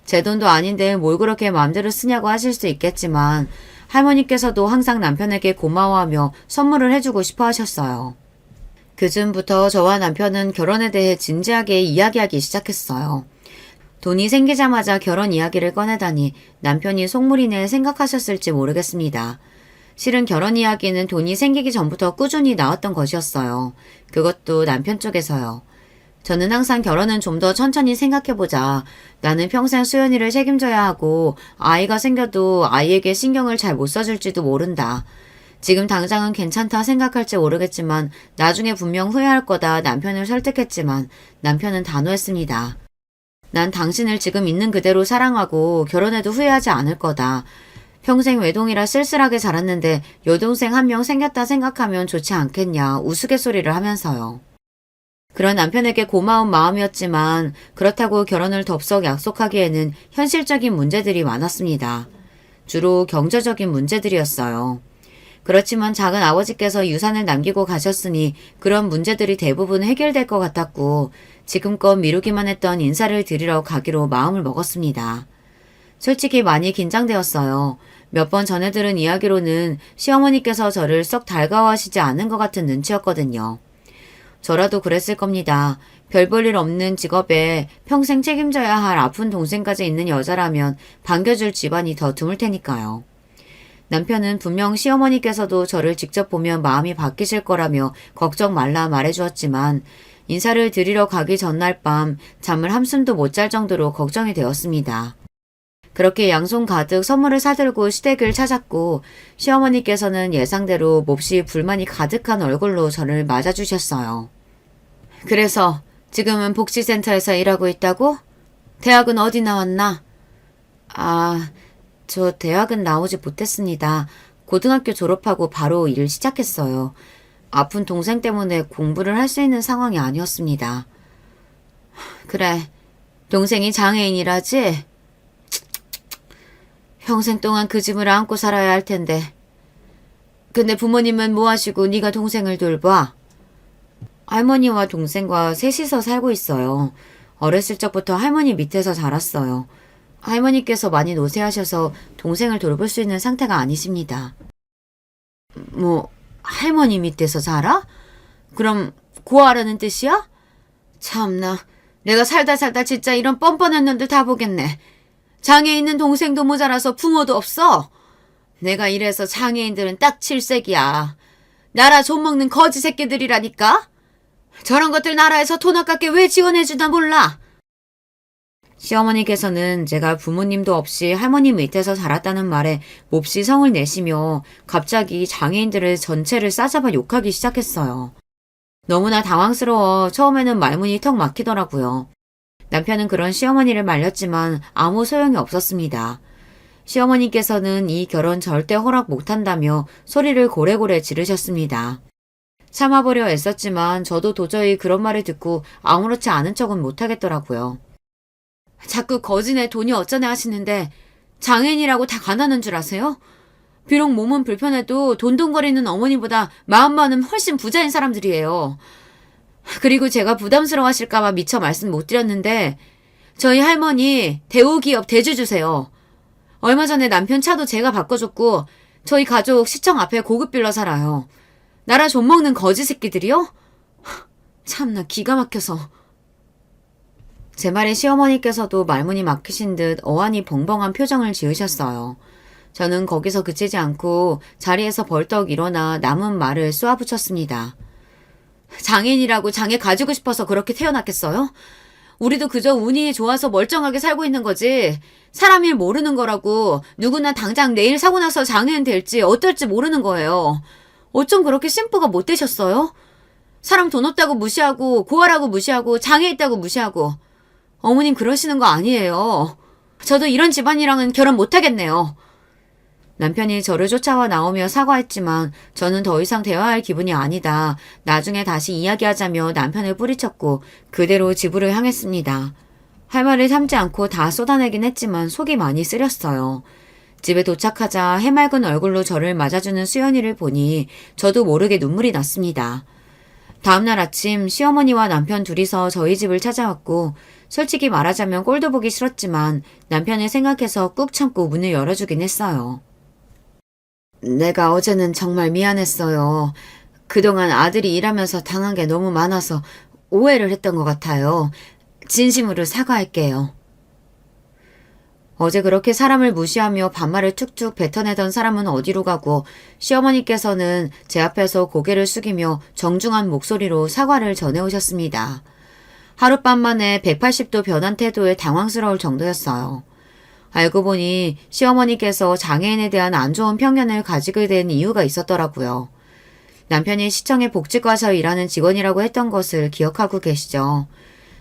제 돈도 아닌데 뭘 그렇게 마음대로 쓰냐고 하실 수 있겠지만 할머니께서도 항상 남편에게 고마워하며 선물을 해주고 싶어 하셨어요. 그즈음부터 저와 남편은 결혼에 대해 진지하게 이야기하기 시작했어요. 돈이 생기자마자 결혼 이야기를 꺼내다니 남편이 속물이네 생각하셨을지 모르겠습니다. 실은 결혼 이야기는 돈이 생기기 전부터 꾸준히 나왔던 것이었어요. 그것도 남편 쪽에서요. 저는 항상 결혼은 좀 더 천천히 생각해보자. 나는 평생 수연이를 책임져야 하고 아이가 생겨도 아이에게 신경을 잘 못 써줄지도 모른다. 지금 당장은 괜찮다 생각할지 모르겠지만 나중에 분명 후회할 거다 남편을 설득했지만 남편은 단호했습니다. 난 당신을 지금 있는 그대로 사랑하고 결혼해도 후회하지 않을 거다. 평생 외동이라 쓸쓸하게 자랐는데 여동생 한 명 생겼다 생각하면 좋지 않겠냐 우스갯소리를 하면서요. 그런 남편에게 고마운 마음이었지만 그렇다고 결혼을 덥석 약속하기에는 현실적인 문제들이 많았습니다. 주로 경제적인 문제들이었어요. 그렇지만 작은 아버지께서 유산을 남기고 가셨으니 그런 문제들이 대부분 해결될 것 같았고 지금껏 미루기만 했던 인사를 드리러 가기로 마음을 먹었습니다. 솔직히 많이 긴장되었어요. 몇 번 전해 들은 이야기로는 시어머니께서 저를 썩 달가워하시지 않은 것 같은 눈치였거든요. 저라도 그랬을 겁니다. 별 볼 일 없는 직업에 평생 책임져야 할 아픈 동생까지 있는 여자라면 반겨줄 집안이 더 드물 테니까요. 남편은 분명 시어머니께서도 저를 직접 보면 마음이 바뀌실 거라며 걱정 말라 말해주었지만 인사를 드리러 가기 전날 밤 잠을 한숨도 못 잘 정도로 걱정이 되었습니다. 그렇게 양손 가득 선물을 사들고 시댁을 찾았고 시어머니께서는 예상대로 몹시 불만이 가득한 얼굴로 저를 맞아주셨어요. 그래서 지금은 복지센터에서 일하고 있다고? 대학은 어디 나왔나? 저 대학은 나오지 못했습니다. 고등학교 졸업하고 바로 일 시작했어요. 아픈 동생 때문에 공부를 할 수 있는 상황이 아니었습니다. 그래, 동생이 장애인이라지? 평생 동안 그 짐을 안고 살아야 할 텐데. 근데 부모님은 뭐 하시고 네가 동생을 돌봐? 할머니와 동생과 셋이서 살고 있어요. 어렸을 적부터 할머니 밑에서 자랐어요. 할머니께서 많이 노쇠하셔서 동생을 돌볼 수 있는 상태가 아니십니다. 뭐 할머니 밑에서 자라? 그럼 고아라는 뜻이야? 참나, 내가 살다 진짜 이런 뻔뻔한 년들 다 보겠네. 장애 있는 동생도 모자라서 부모도 없어. 내가 이래서 장애인들은 딱 질색이야. 나라 좀먹는 거지 새끼들이라니까. 저런 것들 나라에서 돈 아깝게 왜 지원해주나 몰라. 시어머니께서는 제가 부모님도 없이 할머니 밑에서 자랐다는 말에 몹시 성을 내시며 갑자기 장애인들을 전체를 싸잡아 욕하기 시작했어요. 너무나 당황스러워 처음에는 말문이 턱 막히더라고요. 남편은 그런 시어머니를 말렸지만 아무 소용이 없었습니다. 시어머니께서는 이 결혼 절대 허락 못한다며 소리를 고래고래 지르셨습니다. 참아보려 애썼지만 저도 도저히 그런 말을 듣고 아무렇지 않은 척은 못하겠더라고요. 자꾸 거지네 돈이 어쩌네 하시는데 장애인이라고 다 가난한 줄 아세요? 비록 몸은 불편해도 돈돈거리는 어머니보다 마음만은 훨씬 부자인 사람들이에요. 그리고 제가 부담스러워하실까봐 미처 말씀 못 드렸는데 저희 할머니 대우기업 대주주세요. 얼마 전에 남편 차도 제가 바꿔줬고 저희 가족 시청 앞에 고급 빌라 살아요. 나라 좀먹는 거지 새끼들이요? 참나 기가 막혀서. 제 말에 시어머니께서도 말문이 막히신 듯 어안이 벙벙한 표정을 지으셨어요. 저는 거기서 그치지 않고 자리에서 벌떡 일어나 남은 말을 쏘아붙였습니다. 장애인이라고 장애 가지고 싶어서 그렇게 태어났겠어요? 우리도 그저 운이 좋아서 멀쩡하게 살고 있는 거지. 사람 일 모르는 거라고. 누구나 당장 내일 사고 나서 장애인 될지 어떨지 모르는 거예요. 어쩜 그렇게 심부가 못 되셨어요? 사람 돈 없다고 무시하고 고아라고 무시하고 장애 있다고 무시하고. 어머님 그러시는 거 아니에요. 저도 이런 집안이랑은 결혼 못하겠네요. 남편이 저를 쫓아와 나오며 사과했지만 저는 더 이상 대화할 기분이 아니다. 나중에 다시 이야기하자며 남편을 뿌리쳤고 그대로 집으로 향했습니다. 할 말을 참지 않고 다 쏟아내긴 했지만 속이 많이 쓰렸어요. 집에 도착하자 해맑은 얼굴로 저를 맞아주는 수연이를 보니 저도 모르게 눈물이 났습니다. 다음날 아침 시어머니와 남편 둘이서 저희 집을 찾아왔고 솔직히 말하자면 꼴도 보기 싫었지만 남편을 생각해서 꾹 참고 문을 열어주긴 했어요. 내가 어제는 정말 미안했어요. 그동안 아들이 일하면서 당한 게 너무 많아서 오해를 했던 것 같아요. 진심으로 사과할게요. 어제 그렇게 사람을 무시하며 반말을 툭툭 뱉어내던 사람은 어디로 가고 시어머니께서는 제 앞에서 고개를 숙이며 정중한 목소리로 사과를 전해오셨습니다. 하룻밤 만에 180도 변한 태도에 당황스러울 정도였어요. 알고 보니 시어머니께서 장애인에 대한 안 좋은 편견을 가지게 된 이유가 있었더라고요. 남편이 시청의 복지과에서 일하는 직원이라고 했던 것을 기억하고 계시죠.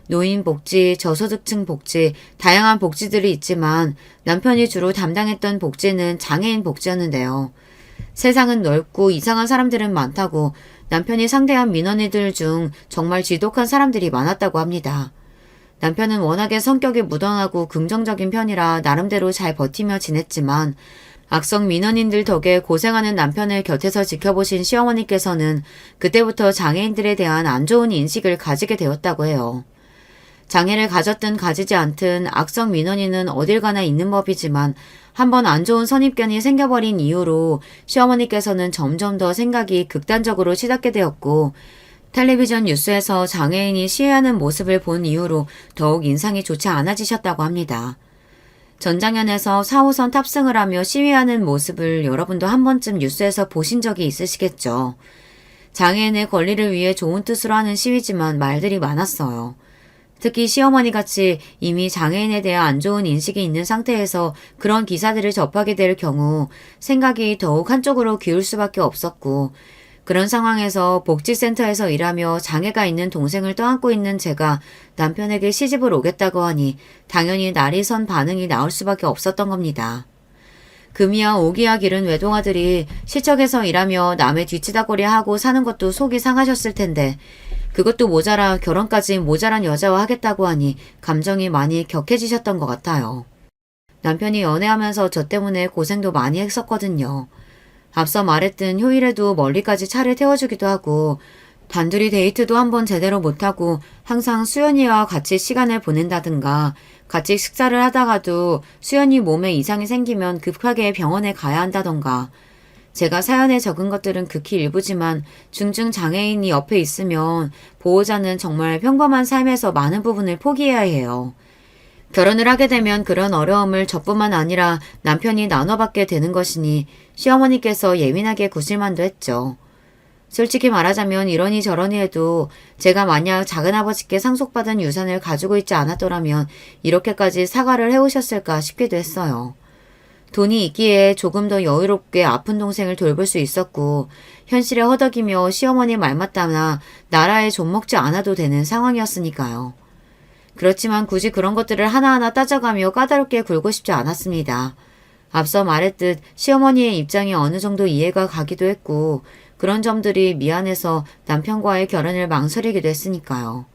노인복지, 저소득층 복지, 다양한 복지들이 있지만 남편이 주로 담당했던 복지는 장애인 복지였는데요. 세상은 넓고 이상한 사람들은 많다고 남편이 상대한 민원인들 중 정말 지독한 사람들이 많았다고 합니다. 남편은 워낙에 성격이 무던하고 긍정적인 편이라 나름대로 잘 버티며 지냈지만 악성 민원인들 덕에 고생하는 남편을 곁에서 지켜보신 시어머니께서는 그때부터 장애인들에 대한 안 좋은 인식을 가지게 되었다고 해요. 장애를 가졌든 가지지 않든 악성 민원인은 어딜 가나 있는 법이지만 한번 안 좋은 선입견이 생겨버린 이후로 시어머니께서는 점점 더 생각이 극단적으로 치닫게 되었고 텔레비전 뉴스에서 장애인이 시위하는 모습을 본 이후로 더욱 인상이 좋지 않아지셨다고 합니다. 전장현에서 4호선 탑승을 하며 시위하는 모습을 여러분도 한 번쯤 뉴스에서 보신 적이 있으시겠죠. 장애인의 권리를 위해 좋은 뜻으로 하는 시위지만 말들이 많았어요. 특히 시어머니같이 이미 장애인에 대한 안 좋은 인식이 있는 상태에서 그런 기사들을 접하게 될 경우 생각이 더욱 한쪽으로 기울 수밖에 없었고 그런 상황에서 복지센터에서 일하며 장애가 있는 동생을 떠안고 있는 제가 남편에게 시집을 오겠다고 하니 당연히 날이 선 반응이 나올 수밖에 없었던 겁니다. 금이야 오기야 기른 외동아들이 시청에서 일하며 남의 뒤치다거리 하고 사는 것도 속이 상하셨을 텐데 그것도 모자라 결혼까지 모자란 여자와 하겠다고 하니 감정이 많이 격해지셨던 것 같아요. 남편이 연애하면서 저 때문에 고생도 많이 했었거든요. 앞서 말했듯 휴일에도 멀리까지 차를 태워주기도 하고 단둘이 데이트도 한번 제대로 못하고 항상 수연이와 같이 시간을 보낸다든가 같이 식사를 하다가도 수연이 몸에 이상이 생기면 급하게 병원에 가야 한다던가 제가 사연에 적은 것들은 극히 일부지만 중증 장애인이 옆에 있으면 보호자는 정말 평범한 삶에서 많은 부분을 포기해야 해요. 결혼을 하게 되면 그런 어려움을 저뿐만 아니라 남편이 나눠받게 되는 것이니 시어머니께서 예민하게 구실만도 했죠. 솔직히 말하자면 이러니 저러니 해도 제가 만약 작은아버지께 상속받은 유산을 가지고 있지 않았더라면 이렇게까지 사과를 해오셨을까 싶기도 했어요. 돈이 있기에 조금 더 여유롭게 아픈 동생을 돌볼 수 있었고 현실에 허덕이며 시어머니 말맞다나 나라에 좀먹지 않아도 되는 상황이었으니까요. 그렇지만 굳이 그런 것들을 하나하나 따져가며 까다롭게 굴고 싶지 않았습니다. 앞서 말했듯 시어머니의 입장이 어느 정도 이해가 가기도 했고 그런 점들이 미안해서 남편과의 결혼을 망설이기도 했으니까요.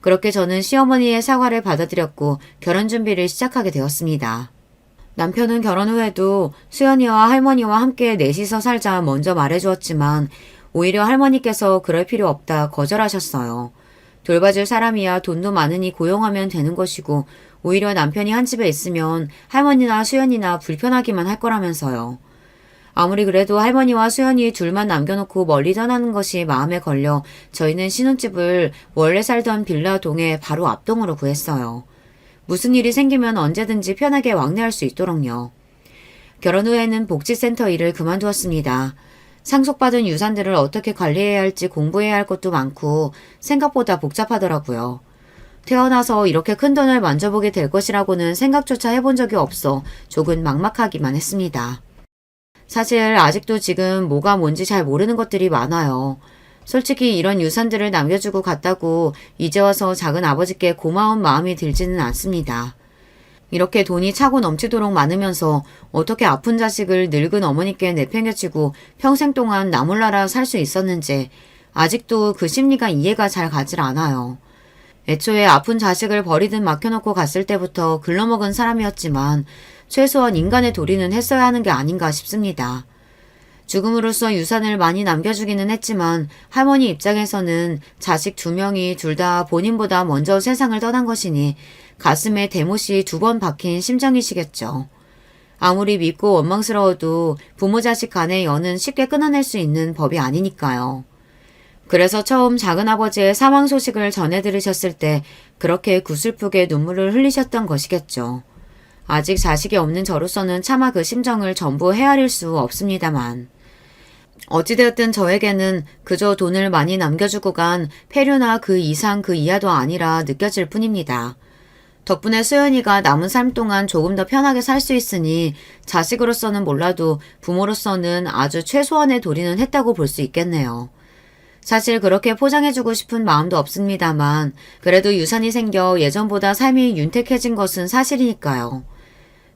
그렇게 저는 시어머니의 사과를 받아들였고 결혼 준비를 시작하게 되었습니다. 남편은 결혼 후에도 수연이와 할머니와 함께 넷이서 살자 먼저 말해주었지만 오히려 할머니께서 그럴 필요 없다 거절하셨어요. 돌봐줄 사람이야 돈도 많으니 고용하면 되는 것이고 오히려 남편이 한 집에 있으면 할머니나 수연이나 불편하기만 할 거라면서요. 아무리 그래도 할머니와 수연이 둘만 남겨놓고 멀리 떠나는 것이 마음에 걸려 저희는 신혼집을 원래 살던 빌라 동의 바로 앞동으로 구했어요. 무슨 일이 생기면 언제든지 편하게 왕래할 수 있도록요. 결혼 후에는 복지센터 일을 그만두었습니다. 상속받은 유산들을 어떻게 관리해야 할지 공부해야 할 것도 많고 생각보다 복잡하더라고요. 태어나서 이렇게 큰 돈을 만져보게 될 것이라고는 생각조차 해본 적이 없어 조금 막막하기만 했습니다. 사실 아직도 지금 뭐가 뭔지 잘 모르는 것들이 많아요. 솔직히 이런 유산들을 남겨주고 갔다고 이제 와서 작은 아버지께 고마운 마음이 들지는 않습니다. 이렇게 돈이 차고 넘치도록 많으면서 어떻게 아픈 자식을 늙은 어머니께 내팽개치고 평생 동안 나몰라라 살 수 있었는지 아직도 그 심리가 이해가 잘 가질 않아요. 애초에 아픈 자식을 버리듯 맡겨놓고 갔을 때부터 글러먹은 사람이었지만 최소한 인간의 도리는 했어야 하는 게 아닌가 싶습니다. 죽음으로써 유산을 많이 남겨주기는 했지만 할머니 입장에서는 자식 2명이 둘 다 본인보다 먼저 세상을 떠난 것이니 가슴에 대못이 2번 박힌 심정이시겠죠. 아무리 믿고 원망스러워도 부모 자식 간의 연은 쉽게 끊어낼 수 있는 법이 아니니까요. 그래서 처음 작은아버지의 사망 소식을 전해 들으셨을 때 그렇게 구슬프게 눈물을 흘리셨던 것이겠죠. 아직 자식이 없는 저로서는 차마 그 심정을 전부 헤아릴 수 없습니다만. 어찌되었든 저에게는 그저 돈을 많이 남겨주고 간 폐류나 그 이상 그 이하도 아니라 느껴질 뿐입니다. 덕분에 수연이가 남은 삶 동안 조금 더 편하게 살 수 있으니 자식으로서는 몰라도 부모로서는 아주 최소한의 도리는 했다고 볼 수 있겠네요. 사실 그렇게 포장해주고 싶은 마음도 없습니다만 그래도 유산이 생겨 예전보다 삶이 윤택해진 것은 사실이니까요.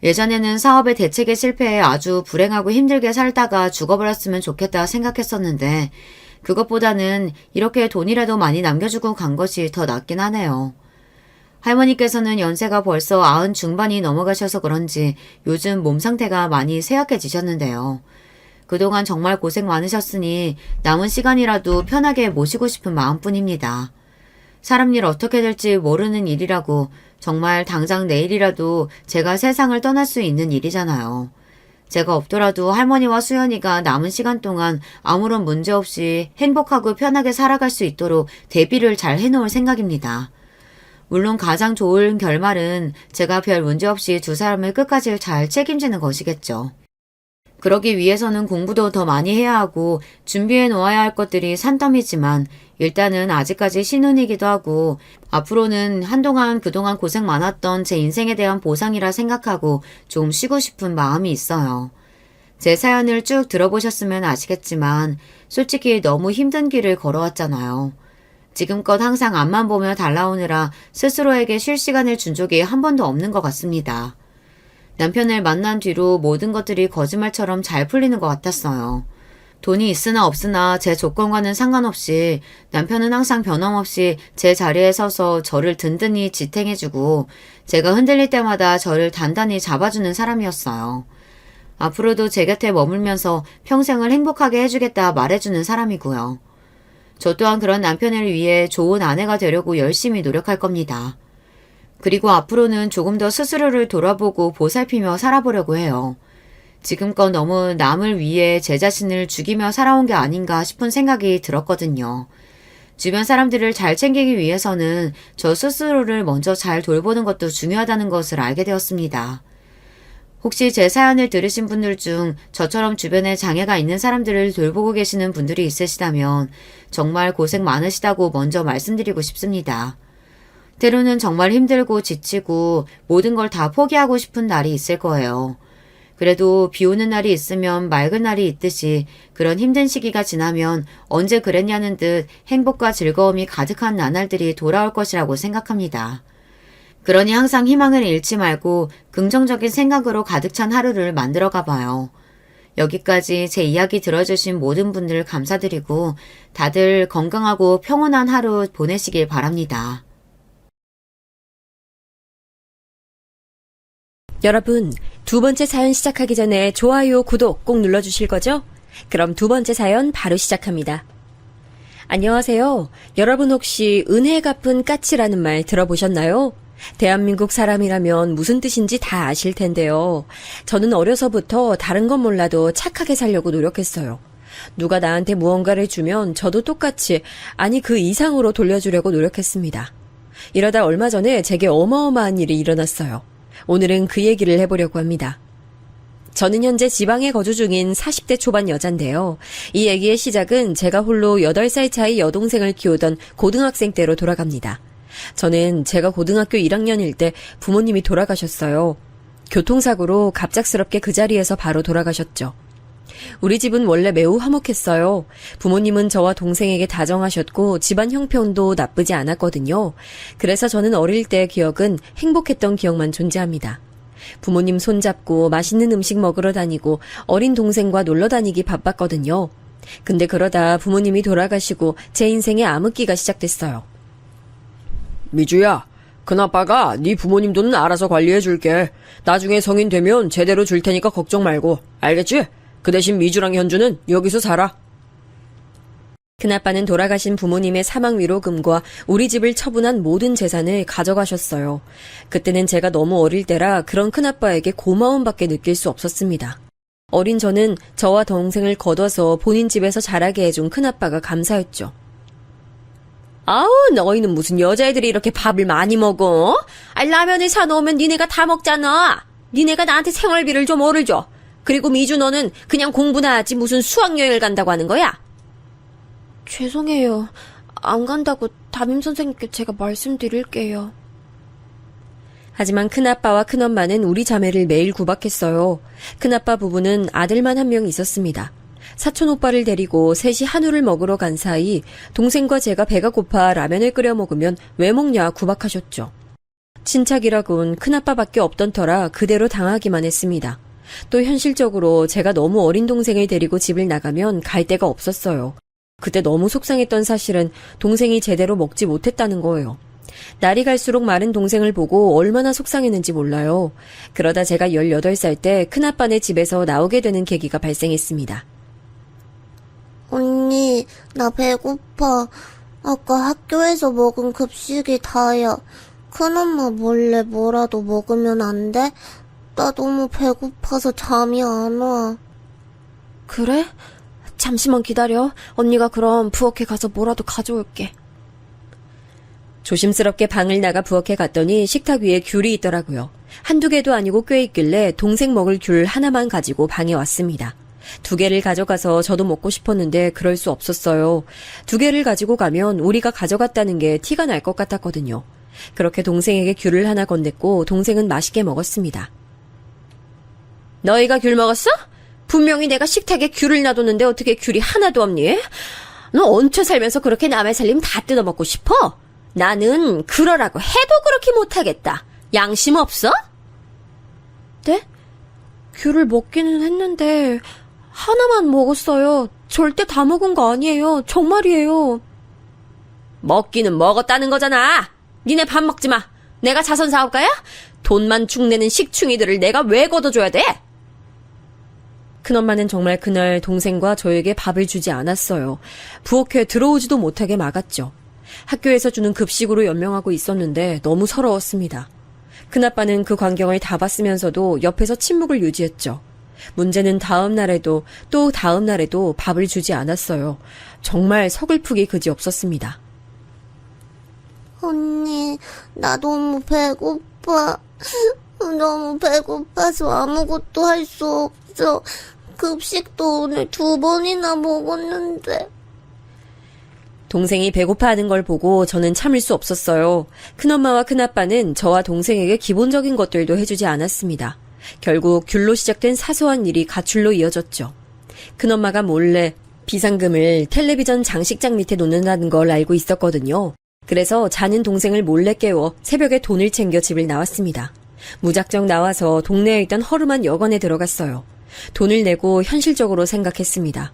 예전에는 사업의 대책에 실패해 아주 불행하고 힘들게 살다가 죽어버렸으면 좋겠다 생각했었는데 그것보다는 이렇게 돈이라도 많이 남겨주고 간 것이 더 낫긴 하네요. 할머니께서는 연세가 벌써 90 중반이 넘어가셔서 그런지 요즘 몸 상태가 많이 쇠약해지셨는데요. 그동안 정말 고생 많으셨으니 남은 시간이라도 편하게 모시고 싶은 마음뿐입니다. 사람 일 어떻게 될지 모르는 일이라고 정말 당장 내일이라도 제가 세상을 떠날 수 있는 일이잖아요. 제가 없더라도 할머니와 수연이가 남은 시간 동안 아무런 문제 없이 행복하고 편하게 살아갈 수 있도록 대비를 잘 해놓을 생각입니다. 물론 가장 좋은 결말은 제가 별 문제 없이 두 사람을 끝까지 잘 책임지는 것이겠죠. 그러기 위해서는 공부도 더 많이 해야 하고 준비해 놓아야 할 것들이 산더미지만 일단은 아직까지 신혼이기도 하고 앞으로는 한동안 그동안 고생 많았던 제 인생에 대한 보상이라 생각하고 좀 쉬고 싶은 마음이 있어요. 제 사연을 쭉 들어보셨으면 아시겠지만 솔직히 너무 힘든 길을 걸어왔잖아요. 지금껏 항상 앞만 보며 달라오느라 스스로에게 쉴 시간을 준 적이 한 번도 없는 것 같습니다. 남편을 만난 뒤로 모든 것들이 거짓말처럼 잘 풀리는 것 같았어요. 돈이 있으나 없으나 제 조건과는 상관없이 남편은 항상 변함없이 제 자리에 서서 저를 든든히 지탱해주고 제가 흔들릴 때마다 저를 단단히 잡아주는 사람이었어요. 앞으로도 제 곁에 머물면서 평생을 행복하게 해주겠다 말해주는 사람이고요. 저 또한 그런 남편을 위해 좋은 아내가 되려고 열심히 노력할 겁니다. 그리고 앞으로는 조금 더 스스로를 돌아보고 보살피며 살아보려고 해요. 지금껏 너무 남을 위해 제 자신을 죽이며 살아온 게 아닌가 싶은 생각이 들었거든요. 주변 사람들을 잘 챙기기 위해서는 저 스스로를 먼저 잘 돌보는 것도 중요하다는 것을 알게 되었습니다. 혹시 제 사연을 들으신 분들 중 저처럼 주변에 장애가 있는 사람들을 돌보고 계시는 분들이 있으시다면 정말 고생 많으시다고 먼저 말씀드리고 싶습니다. 때로는 정말 힘들고 지치고 모든 걸 다 포기하고 싶은 날이 있을 거예요. 그래도 비 오는 날이 있으면 맑은 날이 있듯이 그런 힘든 시기가 지나면 언제 그랬냐는 듯 행복과 즐거움이 가득한 나날들이 돌아올 것이라고 생각합니다. 그러니 항상 희망을 잃지 말고 긍정적인 생각으로 가득 찬 하루를 만들어가 봐요. 여기까지 제 이야기 들어주신 모든 분들 감사드리고 다들 건강하고 평온한 하루 보내시길 바랍니다. 여러분, 두 번째 사연 시작하기 전에 좋아요, 구독 꼭 눌러주실 거죠? 그럼 두 번째 사연 바로 시작합니다. 안녕하세요. 여러분 혹시 은혜 갚은 까치라는 말 들어보셨나요? 대한민국 사람이라면 무슨 뜻인지 다 아실 텐데요. 저는 어려서부터 다른 건 몰라도 착하게 살려고 노력했어요. 누가 나한테 무언가를 주면 저도 똑같이, 아니 그 이상으로 돌려주려고 노력했습니다. 이러다 얼마 전에 제게 어마어마한 일이 일어났어요. 오늘은 그 얘기를 해보려고 합니다. 저는 현재 지방에 거주 중인 40대 초반 여잔데요. 이 얘기의 시작은 제가 홀로 8살 차이 여동생을 키우던 고등학생 때로 돌아갑니다. 저는 제가 고등학교 1학년일 때 부모님이 돌아가셨어요. 교통사고로 갑작스럽게 그 자리에서 바로 돌아가셨죠. 우리 집은 원래 매우 화목했어요. 부모님은 저와 동생에게 다정하셨고 집안 형편도 나쁘지 않았거든요. 그래서 저는 어릴 때의 기억은 행복했던 기억만 존재합니다. 부모님 손잡고 맛있는 음식 먹으러 다니고 어린 동생과 놀러 다니기 바빴거든요. 근데 그러다 부모님이 돌아가시고 제 인생에 암흑기가 시작됐어요. 미주야, 큰아빠가 네 부모님 돈은 알아서 관리해줄게. 나중에 성인 되면 제대로 줄 테니까 걱정 말고. 알겠지? 그 대신 미주랑 현주는 여기서 살아. 큰아빠는 돌아가신 부모님의 사망 위로금과 우리 집을 처분한 모든 재산을 가져가셨어요. 그때는 제가 너무 어릴 때라 그런 큰아빠에게 고마움밖에 느낄 수 없었습니다. 어린 저는 저와 동생을 거둬서 본인 집에서 자라게 해준 큰아빠가 감사했죠. 아우, 너희는 무슨 여자애들이 이렇게 밥을 많이 먹어? 라면을 사놓으면 니네가 다 먹잖아. 니네가 나한테 생활비를 좀 오를 줘. 그리고 미주 너는 그냥 공부나 하지 무슨 수학여행을 간다고 하는 거야? 죄송해요. 안 간다고 담임선생님께 제가 말씀드릴게요. 하지만 큰아빠와 큰엄마는 우리 자매를 매일 구박했어요. 큰아빠 부부는 아들만 한 명 있었습니다. 사촌 오빠를 데리고 셋이 한우를 먹으러 간 사이 동생과 제가 배가 고파 라면을 끓여 먹으면 왜 먹냐 구박하셨죠. 친척이라곤 큰아빠밖에 없던 터라 그대로 당하기만 했습니다. 또 현실적으로 제가 너무 어린 동생을 데리고 집을 나가면 갈 데가 없었어요. 그때 너무 속상했던 사실은 동생이 제대로 먹지 못했다는 거예요. 날이 갈수록 마른 동생을 보고 얼마나 속상했는지 몰라요. 그러다 제가 18살 때 큰아빠네 집에서 나오게 되는 계기가 발생했습니다. 언니, 나 배고파. 아까 학교에서 먹은 급식이 다야. 큰엄마 몰래 뭐라도 먹으면 안 돼? 나 너무 배고파서 잠이 안 와. 그래? 잠시만 기다려. 언니가 그럼 부엌에 가서 뭐라도 가져올게. 조심스럽게 방을 나가 부엌에 갔더니 식탁 위에 귤이 있더라고요. 한두 개도 아니고 꽤 있길래 동생 먹을 귤 하나만 가지고 방에 왔습니다. 2개를 가져가서 저도 먹고 싶었는데 그럴 수 없었어요. 2개를 가지고 가면 우리가 가져갔다는 게 티가 날 것 같았거든요. 그렇게 동생에게 귤을 하나 건넸고 동생은 맛있게 먹었습니다. 너희가 귤 먹었어? 분명히 내가 식탁에 귤을 놔뒀는데 어떻게 귤이 하나도 없니? 너 얹혀 살면서 그렇게 남의 살림 다 뜯어먹고 싶어? 나는 그러라고 해도 그렇게 못하겠다. 양심 없어? 네? 귤을 먹기는 했는데 하나만 먹었어요. 절대 다 먹은 거 아니에요. 정말이에요. 먹기는 먹었다는 거잖아. 니네 밥 먹지 마. 내가 자선 사업가야? 돈만 축내는 식충이들을 내가 왜 걷어줘야 돼? 큰엄마는 정말 그날 동생과 저에게 밥을 주지 않았어요. 부엌에 들어오지도 못하게 막았죠. 학교에서 주는 급식으로 연명하고 있었는데 너무 서러웠습니다. 큰아빠는 그 광경을 다 봤으면서도 옆에서 침묵을 유지했죠. 문제는 다음 날에도 또 다음 날에도 밥을 주지 않았어요. 정말 서글프기 그지없었습니다. 언니, 나 너무 배고파. 너무 배고파서 아무것도 할 수 없어. 급식도 오늘 2번이나 먹었는데. 동생이 배고파하는 걸 보고 저는 참을 수 없었어요. 큰엄마와 큰아빠는 저와 동생에게 기본적인 것들도 해주지 않았습니다. 결국 귤로 시작된 사소한 일이 가출로 이어졌죠. 큰엄마가 몰래 비상금을 텔레비전 장식장 밑에 놓는다는 걸 알고 있었거든요. 그래서 자는 동생을 몰래 깨워 새벽에 돈을 챙겨 집을 나왔습니다. 무작정 나와서 동네에 있던 허름한 여관에 들어갔어요. 돈을 내고 현실적으로 생각했습니다.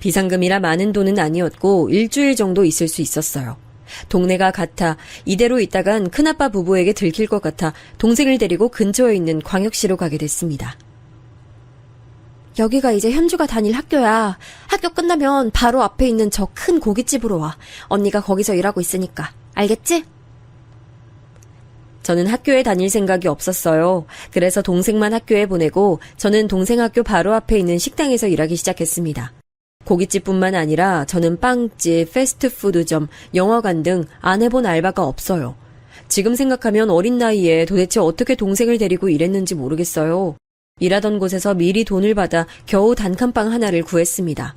비상금이라 많은 돈은 아니었고 일주일 정도 있을 수 있었어요. 동네가 같아 이대로 있다간 큰아빠 부부에게 들킬 것 같아 동생을 데리고 근처에 있는 광역시로 가게 됐습니다. 여기가 이제 현주가 다닐 학교야. 학교 끝나면 바로 앞에 있는 저 큰 고깃집으로 와. 언니가 거기서 일하고 있으니까. 알겠지? 저는 학교에 다닐 생각이 없었어요. 그래서 동생만 학교에 보내고 저는 동생 학교 바로 앞에 있는 식당에서 일하기 시작했습니다. 고깃집뿐만 아니라 저는 빵집, 패스트푸드점, 영화관 등 안 해본 알바가 없어요. 지금 생각하면 어린 나이에 도대체 어떻게 동생을 데리고 일했는지 모르겠어요. 일하던 곳에서 미리 돈을 받아 겨우 단칸방 하나를 구했습니다.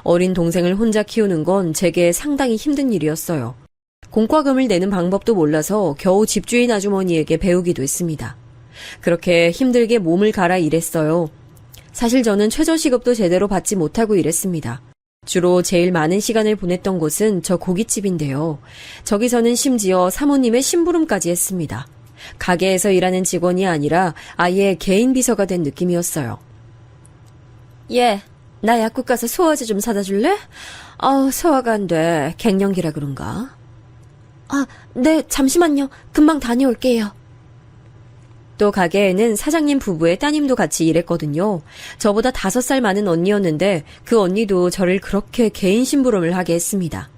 어린 동생을 혼자 키우는 건 제게 상당히 힘든 일이었어요. 공과금을 내는 방법도 몰라서 겨우 집주인 아주머니에게 배우기도 했습니다. 그렇게 힘들게 몸을 갈아 일했어요. 사실 저는 최저시급도 제대로 받지 못하고 일했습니다. 주로 제일 많은 시간을 보냈던 곳은 저 고깃집인데요. 저기서는 심지어 사모님의 심부름까지 했습니다. 가게에서 일하는 직원이 아니라 아예 개인 비서가 된 느낌이었어요. 얘, 나 약국 가서 소화제 좀 사다 줄래? 소화가 안 돼. 갱년기라 그런가? 네, 잠시만요. 금방 다녀올게요. 또 가게에는 사장님 부부의 따님도 같이 일했거든요. 저보다 5살 많은 언니였는데 그 언니도 저를 그렇게 개인 심부름을 하게 했습니다.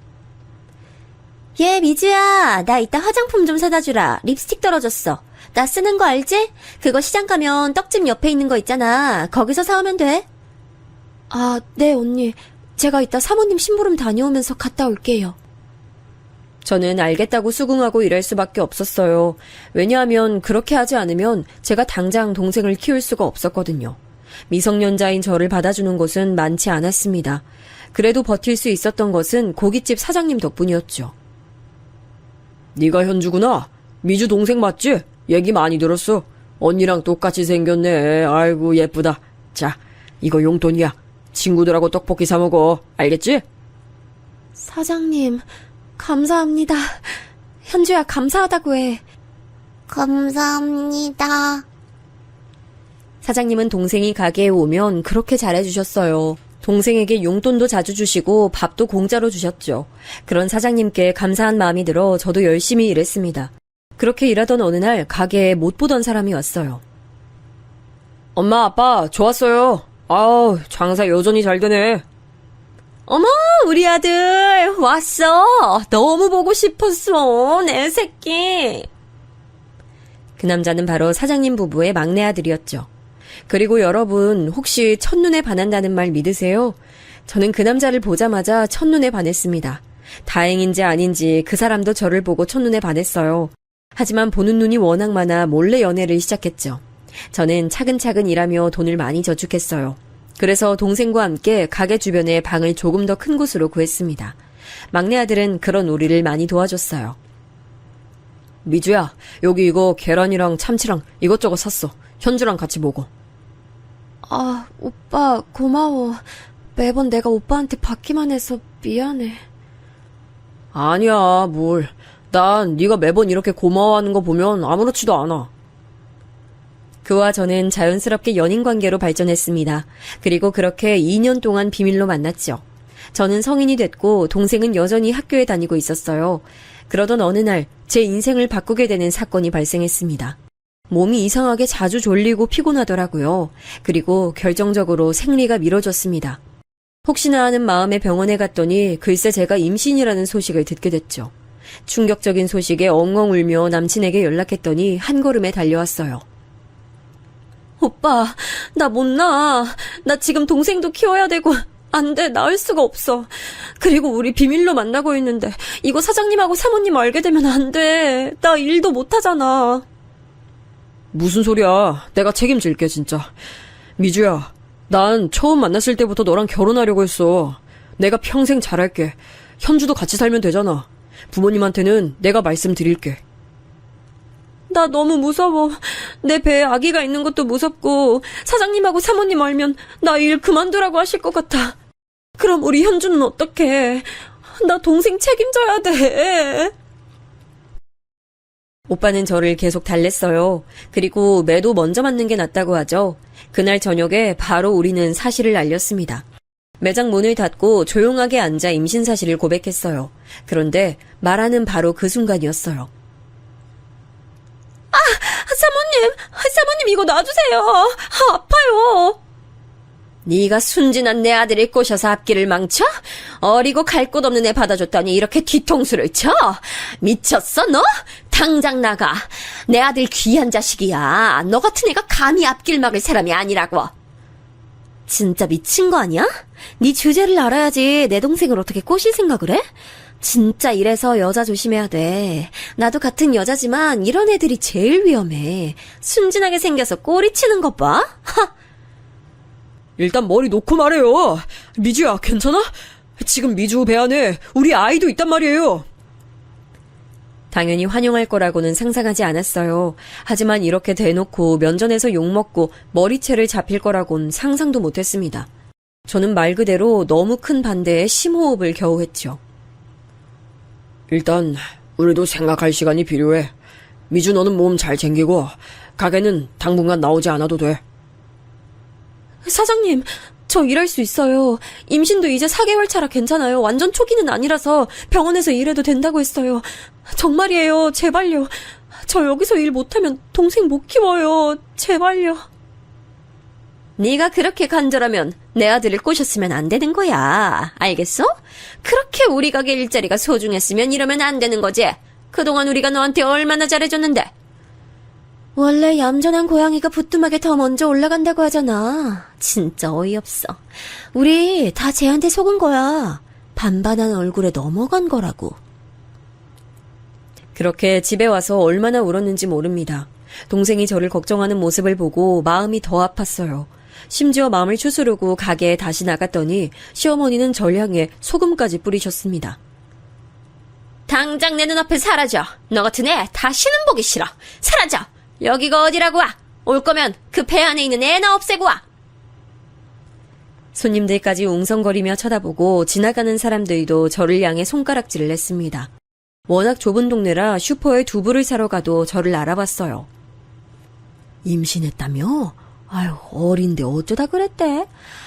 얘, 미주야. 나 이따 화장품 좀 사다 주라. 립스틱 떨어졌어. 나 쓰는 거 알지? 그거 시장 가면 떡집 옆에 있는 거 있잖아. 거기서 사오면 돼. 네, 언니. 제가 이따 사모님 심부름 다녀오면서 갔다 올게요. 저는 알겠다고 수긍하고 일할 수밖에 없었어요. 왜냐하면 그렇게 하지 않으면 제가 당장 동생을 키울 수가 없었거든요. 미성년자인 저를 받아주는 곳은 많지 않았습니다. 그래도 버틸 수 있었던 것은 고깃집 사장님 덕분이었죠. 네가 현주구나. 미주 동생 맞지? 얘기 많이 들었어. 언니랑 똑같이 생겼네. 아이고 예쁘다. 자, 이거 용돈이야. 친구들하고 떡볶이 사 먹어. 알겠지? 사장님, 감사합니다. 현주야, 감사하다고 해. 감사합니다. 사장님은 동생이 가게에 오면 그렇게 잘해주셨어요. 동생에게 용돈도 자주 주시고 밥도 공짜로 주셨죠. 그런 사장님께 감사한 마음이 들어 저도 열심히 일했습니다. 그렇게 일하던 어느 날 가게에 못 보던 사람이 왔어요. 엄마, 아빠, 좋았어요. 아우, 장사 여전히 잘 되네. 어머, 우리 아들 왔어. 너무 보고 싶었어, 내 새끼. 그 남자는 바로 사장님 부부의 막내 아들이었죠. 그리고 여러분, 혹시 첫눈에 반한다는 말 믿으세요? 저는 그 남자를 보자마자 첫눈에 반했습니다. 다행인지 아닌지 그 사람도 저를 보고 첫눈에 반했어요. 하지만 보는 눈이 워낙 많아 몰래 연애를 시작했죠. 저는 차근차근 일하며 돈을 많이 저축했어요. 그래서 동생과 함께 가게 주변에 방을 조금 더 큰 곳으로 구했습니다. 막내 아들은 그런 우리를 많이 도와줬어요. 미주야, 여기 이거 계란이랑 참치랑 이것저것 샀어. 현주랑 같이 먹어. 오빠 고마워. 매번 내가 오빠한테 받기만 해서 미안해. 아니야, 뭘. 난 네가 매번 이렇게 고마워하는 거 보면 아무렇지도 않아. 그와 저는 자연스럽게 연인 관계로 발전했습니다. 그리고 그렇게 2년 동안 비밀로 만났죠. 저는 성인이 됐고 동생은 여전히 학교에 다니고 있었어요. 그러던 어느 날 제 인생을 바꾸게 되는 사건이 발생했습니다. 몸이 이상하게 자주 졸리고 피곤하더라고요. 그리고 결정적으로 생리가 미뤄졌습니다. 혹시나 하는 마음에 병원에 갔더니 글쎄 제가 임신이라는 소식을 듣게 됐죠. 충격적인 소식에 엉엉 울며 남친에게 연락했더니 한 걸음에 달려왔어요. 오빠, 나 못 낳아. 나 지금 동생도 키워야 되고 안 돼, 낳을 수가 없어. 그리고 우리 비밀로 만나고 있는데 이거 사장님하고 사모님 알게 되면 안 돼. 나 일도 못 하잖아. 무슨 소리야. 내가 책임질게, 진짜. 미주야, 난 처음 만났을 때부터 너랑 결혼하려고 했어. 내가 평생 잘할게. 현주도 같이 살면 되잖아. 부모님한테는 내가 말씀드릴게. 나 너무 무서워. 내 배에 아기가 있는 것도 무섭고 사장님하고 사모님 알면 나 일 그만두라고 하실 것 같아. 그럼 우리 현주는 어떡해. 나 동생 책임져야 돼. 오빠는 저를 계속 달랬어요. 그리고 매도 먼저 맞는 게 낫다고 하죠. 그날 저녁에 바로 우리는 사실을 알렸습니다. 매장 문을 닫고 조용하게 앉아 임신 사실을 고백했어요. 그런데 말하는 바로 그 순간이었어요. 사모님 이거 놔주세요. 아파요. 네가 순진한 내 아들을 꼬셔서 앞길을 망쳐? 어리고 갈 곳 없는 애 받아줬더니 이렇게 뒤통수를 쳐? 미쳤어 너? 당장 나가. 내 아들 귀한 자식이야. 너 같은 애가 감히 앞길 막을 사람이 아니라고. 진짜 미친 거 아니야? 네 주제를 알아야지 내 동생을 어떻게 꼬실 생각을 해? 진짜 이래서 여자 조심해야 돼. 나도 같은 여자지만 이런 애들이 제일 위험해. 순진하게 생겨서 꼬리치는 것 봐. 하! 일단 머리 놓고 말해요. 미주야, 괜찮아? 지금 미주 배 안에 우리 아이도 있단 말이에요. 당연히 환영할 거라고는 상상하지 않았어요. 하지만 이렇게 대놓고 면전에서 욕먹고 머리채를 잡힐 거라곤 상상도 못했습니다. 저는 말 그대로 너무 큰 반대에 심호흡을 겨우 했죠. 일단 우리도 생각할 시간이 필요해. 미주 너는 몸 잘 챙기고 가게는 당분간 나오지 않아도 돼. 사장님, 저 일할 수 있어요. 임신도 이제 4개월 차라 괜찮아요. 완전 초기는 아니라서 병원에서 일해도 된다고 했어요. 정말이에요. 제발요. 저 여기서 일 못하면 동생 못 키워요. 제발요. 네가 그렇게 간절하면 내 아들을 꼬셨으면 안 되는 거야. 알겠어? 그렇게 우리 가게 일자리가 소중했으면 이러면 안 되는 거지. 그동안 우리가 너한테 얼마나 잘해줬는데. 원래 얌전한 고양이가 부뚜막에 더 먼저 올라간다고 하잖아. 진짜 어이없어. 우리 다 쟤한테 속은 거야. 반반한 얼굴에 넘어간 거라고. 그렇게 집에 와서 얼마나 울었는지 모릅니다. 동생이 저를 걱정하는 모습을 보고 마음이 더 아팠어요. 심지어 마음을 추스르고 가게에 다시 나갔더니 시어머니는 절 향해 소금까지 뿌리셨습니다. 당장 내 눈앞에 사라져. 너 같은 애 다시는 보기 싫어. 사라져. 여기가 어디라고 와. 올 거면 그 배 안에 있는 애나 없애고 와. 손님들까지 웅성거리며 쳐다보고 지나가는 사람들도 저를 향해 손가락질을 했습니다. 워낙 좁은 동네라 슈퍼에 두부를 사러 가도 저를 알아봤어요. 임신했다며? 아유, 어린데 어쩌다 그랬대?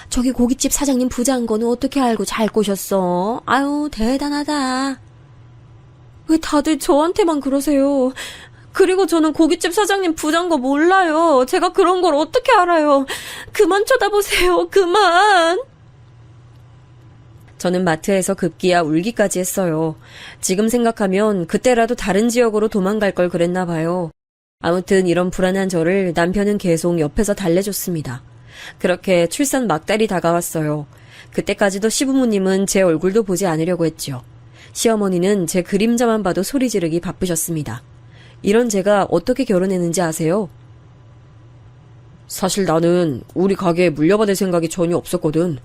저기 고깃집 사장님 부자인 거는 어떻게 알고 잘 꼬셨어? 아유, 대단하다. 왜 다들 저한테만 그러세요? 그리고 저는 고깃집 사장님 부자인 거 몰라요. 제가 그런 걸 어떻게 알아요? 그만 쳐다보세요. 그만. 저는 마트에서 급기야 울기까지 했어요. 지금 생각하면 그때라도 다른 지역으로 도망갈 걸 그랬나 봐요. 아무튼 이런 불안한 저를 남편은 계속 옆에서 달래줬습니다. 그렇게 출산 막달이 다가왔어요. 그때까지도 시부모님은 제 얼굴도 보지 않으려고 했죠. 시어머니는 제 그림자만 봐도 소리 지르기 바쁘셨습니다. 이런 제가 어떻게 결혼했는지 아세요? 사실 나는 우리 가게에 물려받을 생각이 전혀 없었거든.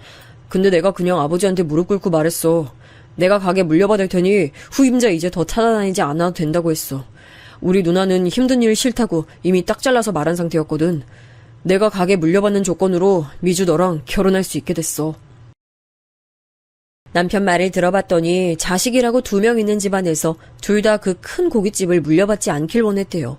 근데 내가 그냥 아버지한테 무릎 꿇고 말했어. 내가 가게 물려받을 테니 후임자 이제 더 찾아다니지 않아도 된다고 했어. 우리 누나는 힘든 일 싫다고 이미 딱 잘라서 말한 상태였거든. 내가 가게 물려받는 조건으로 미주 너랑 결혼할 수 있게 됐어. 남편 말을 들어봤더니 자식이라고 2명 있는 집안에서 둘 다 그 큰 고깃집을 물려받지 않길 원했대요.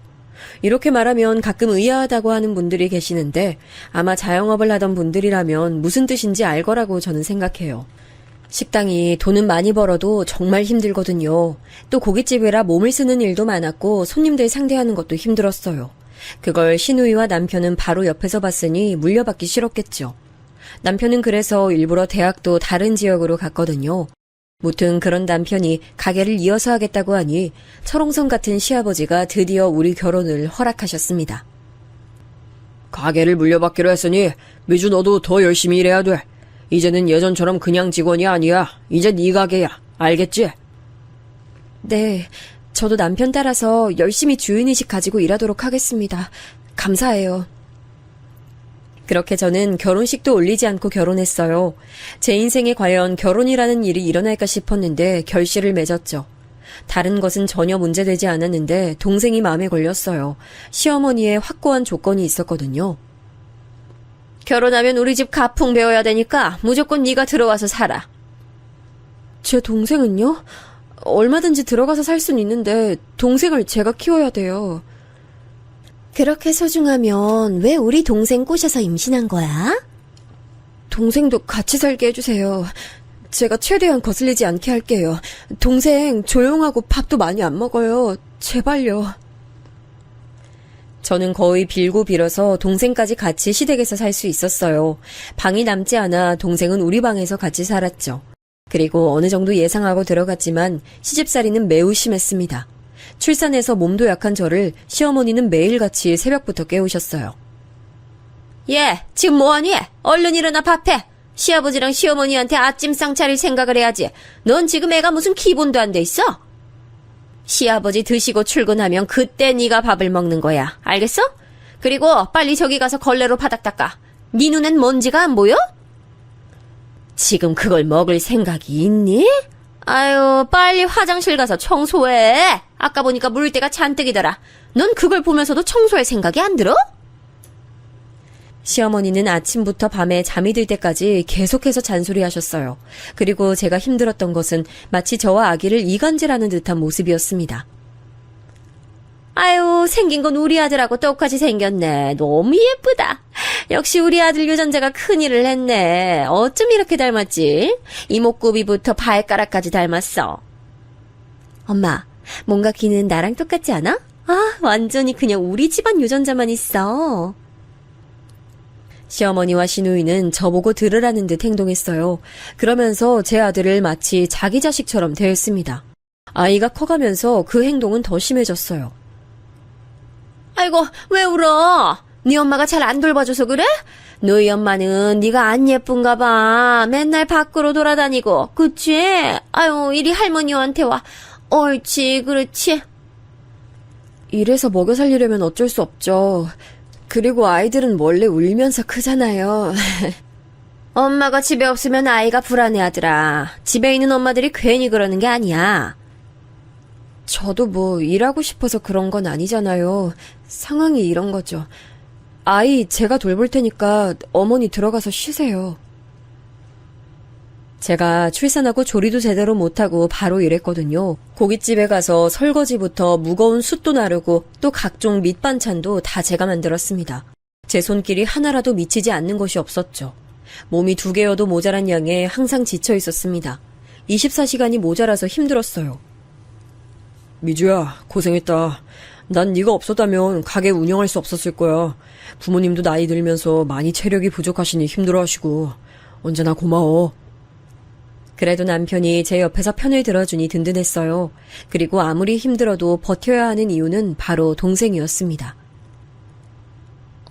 이렇게 말하면 가끔 의아하다고 하는 분들이 계시는데 아마 자영업을 하던 분들이라면 무슨 뜻인지 알 거라고 저는 생각해요. 식당이 돈은 많이 벌어도 정말 힘들거든요. 또 고깃집이라 몸을 쓰는 일도 많았고 손님들 상대하는 것도 힘들었어요. 그걸 신우이와 남편은 바로 옆에서 봤으니 물려받기 싫었겠죠. 남편은 그래서 일부러 대학도 다른 지역으로 갔거든요. 무튼 그런 남편이 가게를 이어서 하겠다고 하니 철옹성 같은 시아버지가 드디어 우리 결혼을 허락하셨습니다. 가게를 물려받기로 했으니 미주 너도 더 열심히 일해야 돼. 이제는 예전처럼 그냥 직원이 아니야. 이제 네 가게야. 알겠지? 네, 저도 남편 따라서 열심히 주인의식 가지고 일하도록 하겠습니다. 감사해요. 그렇게 저는 결혼식도 올리지 않고 결혼했어요. 제 인생에 과연 결혼이라는 일이 일어날까 싶었는데 결실을 맺었죠. 다른 것은 전혀 문제되지 않았는데 동생이 마음에 걸렸어요. 시어머니의 확고한 조건이 있었거든요. 결혼하면 우리 집 가풍 배워야 되니까 무조건 네가 들어와서 살아. 제 동생은요? 얼마든지 들어가서 살 순 있는데 동생을 제가 키워야 돼요. 그렇게 소중하면 왜 우리 동생 꼬셔서 임신한 거야? 동생도 같이 살게 해주세요. 제가 최대한 거슬리지 않게 할게요. 동생 조용하고 밥도 많이 안 먹어요. 제발요. 저는 거의 빌고 빌어서 동생까지 같이 시댁에서 살 수 있었어요. 방이 남지 않아 동생은 우리 방에서 같이 살았죠. 그리고 어느 정도 예상하고 들어갔지만 시집살이는 매우 심했습니다. 출산해서 몸도 약한 저를 시어머니는 매일같이 새벽부터 깨우셨어요. 예, 지금 뭐하니? 얼른 일어나 밥해. 시아버지랑 시어머니한테 아침상 차릴 생각을 해야지. 넌 지금 애가 무슨 기본도 안 돼 있어? 시아버지 드시고 출근하면 그때 네가 밥을 먹는 거야. 알겠어? 그리고 빨리 저기 가서 걸레로 바닥 닦아. 네 눈엔 먼지가 안 보여? 지금 그걸 먹을 생각이 있니? 아유, 빨리 화장실 가서 청소해. 아까 보니까 물때가 잔뜩이더라. 넌 그걸 보면서도 청소할 생각이 안 들어? 시어머니는 아침부터 밤에 잠이 들 때까지 계속해서 잔소리하셨어요. 그리고 제가 힘들었던 것은 마치 저와 아기를 이간질하는 듯한 모습이었습니다. 아유, 생긴 건 우리 아들하고 똑같이 생겼네. 너무 예쁘다. 역시 우리 아들 유전자가 큰일을 했네. 어쩜 이렇게 닮았지? 이목구비부터 발가락까지 닮았어. 엄마, 뭔가 귀는 나랑 똑같지 않아? 아, 완전히 그냥 우리 집안 유전자만 있어. 시어머니와 시누이는 저보고 들으라는 듯 행동했어요. 그러면서 제 아들을 마치 자기 자식처럼 대했습니다. 아이가 커가면서 그 행동은 더 심해졌어요. 아이고, 왜 울어? 네 엄마가 잘 안 돌봐줘서 그래? 너희 엄마는 네가 안 예쁜가 봐. 맨날 밖으로 돌아다니고. 그치? 아유, 이리 할머니한테 와. 옳지, 그렇지. 이래서 먹여 살리려면 어쩔 수 없죠. 그리고 아이들은 원래 울면서 크잖아요. 엄마가 집에 없으면 아이가 불안해하더라. 집에 있는 엄마들이 괜히 그러는 게 아니야. 저도 뭐 일하고 싶어서 그런 건 아니잖아요. 상황이 이런 거죠. 아이 제가 돌볼 테니까 어머니 들어가서 쉬세요. 제가 출산하고 조리도 제대로 못하고 바로 일했거든요. 고깃집에 가서 설거지부터 무거운 숯도 나르고 또 각종 밑반찬도 다 제가 만들었습니다. 제 손길이 하나라도 미치지 않는 것이 없었죠. 몸이 2개여도 모자란 양에 항상 지쳐 있었습니다. 24시간이 모자라서 힘들었어요. 미주야, 고생했다. 난 네가 없었다면 가게 운영할 수 없었을 거야. 부모님도 나이 들면서 많이 체력이 부족하시니 힘들어하시고 언제나 고마워. 그래도 남편이 제 옆에서 편을 들어주니 든든했어요. 그리고 아무리 힘들어도 버텨야 하는 이유는 바로 동생이었습니다.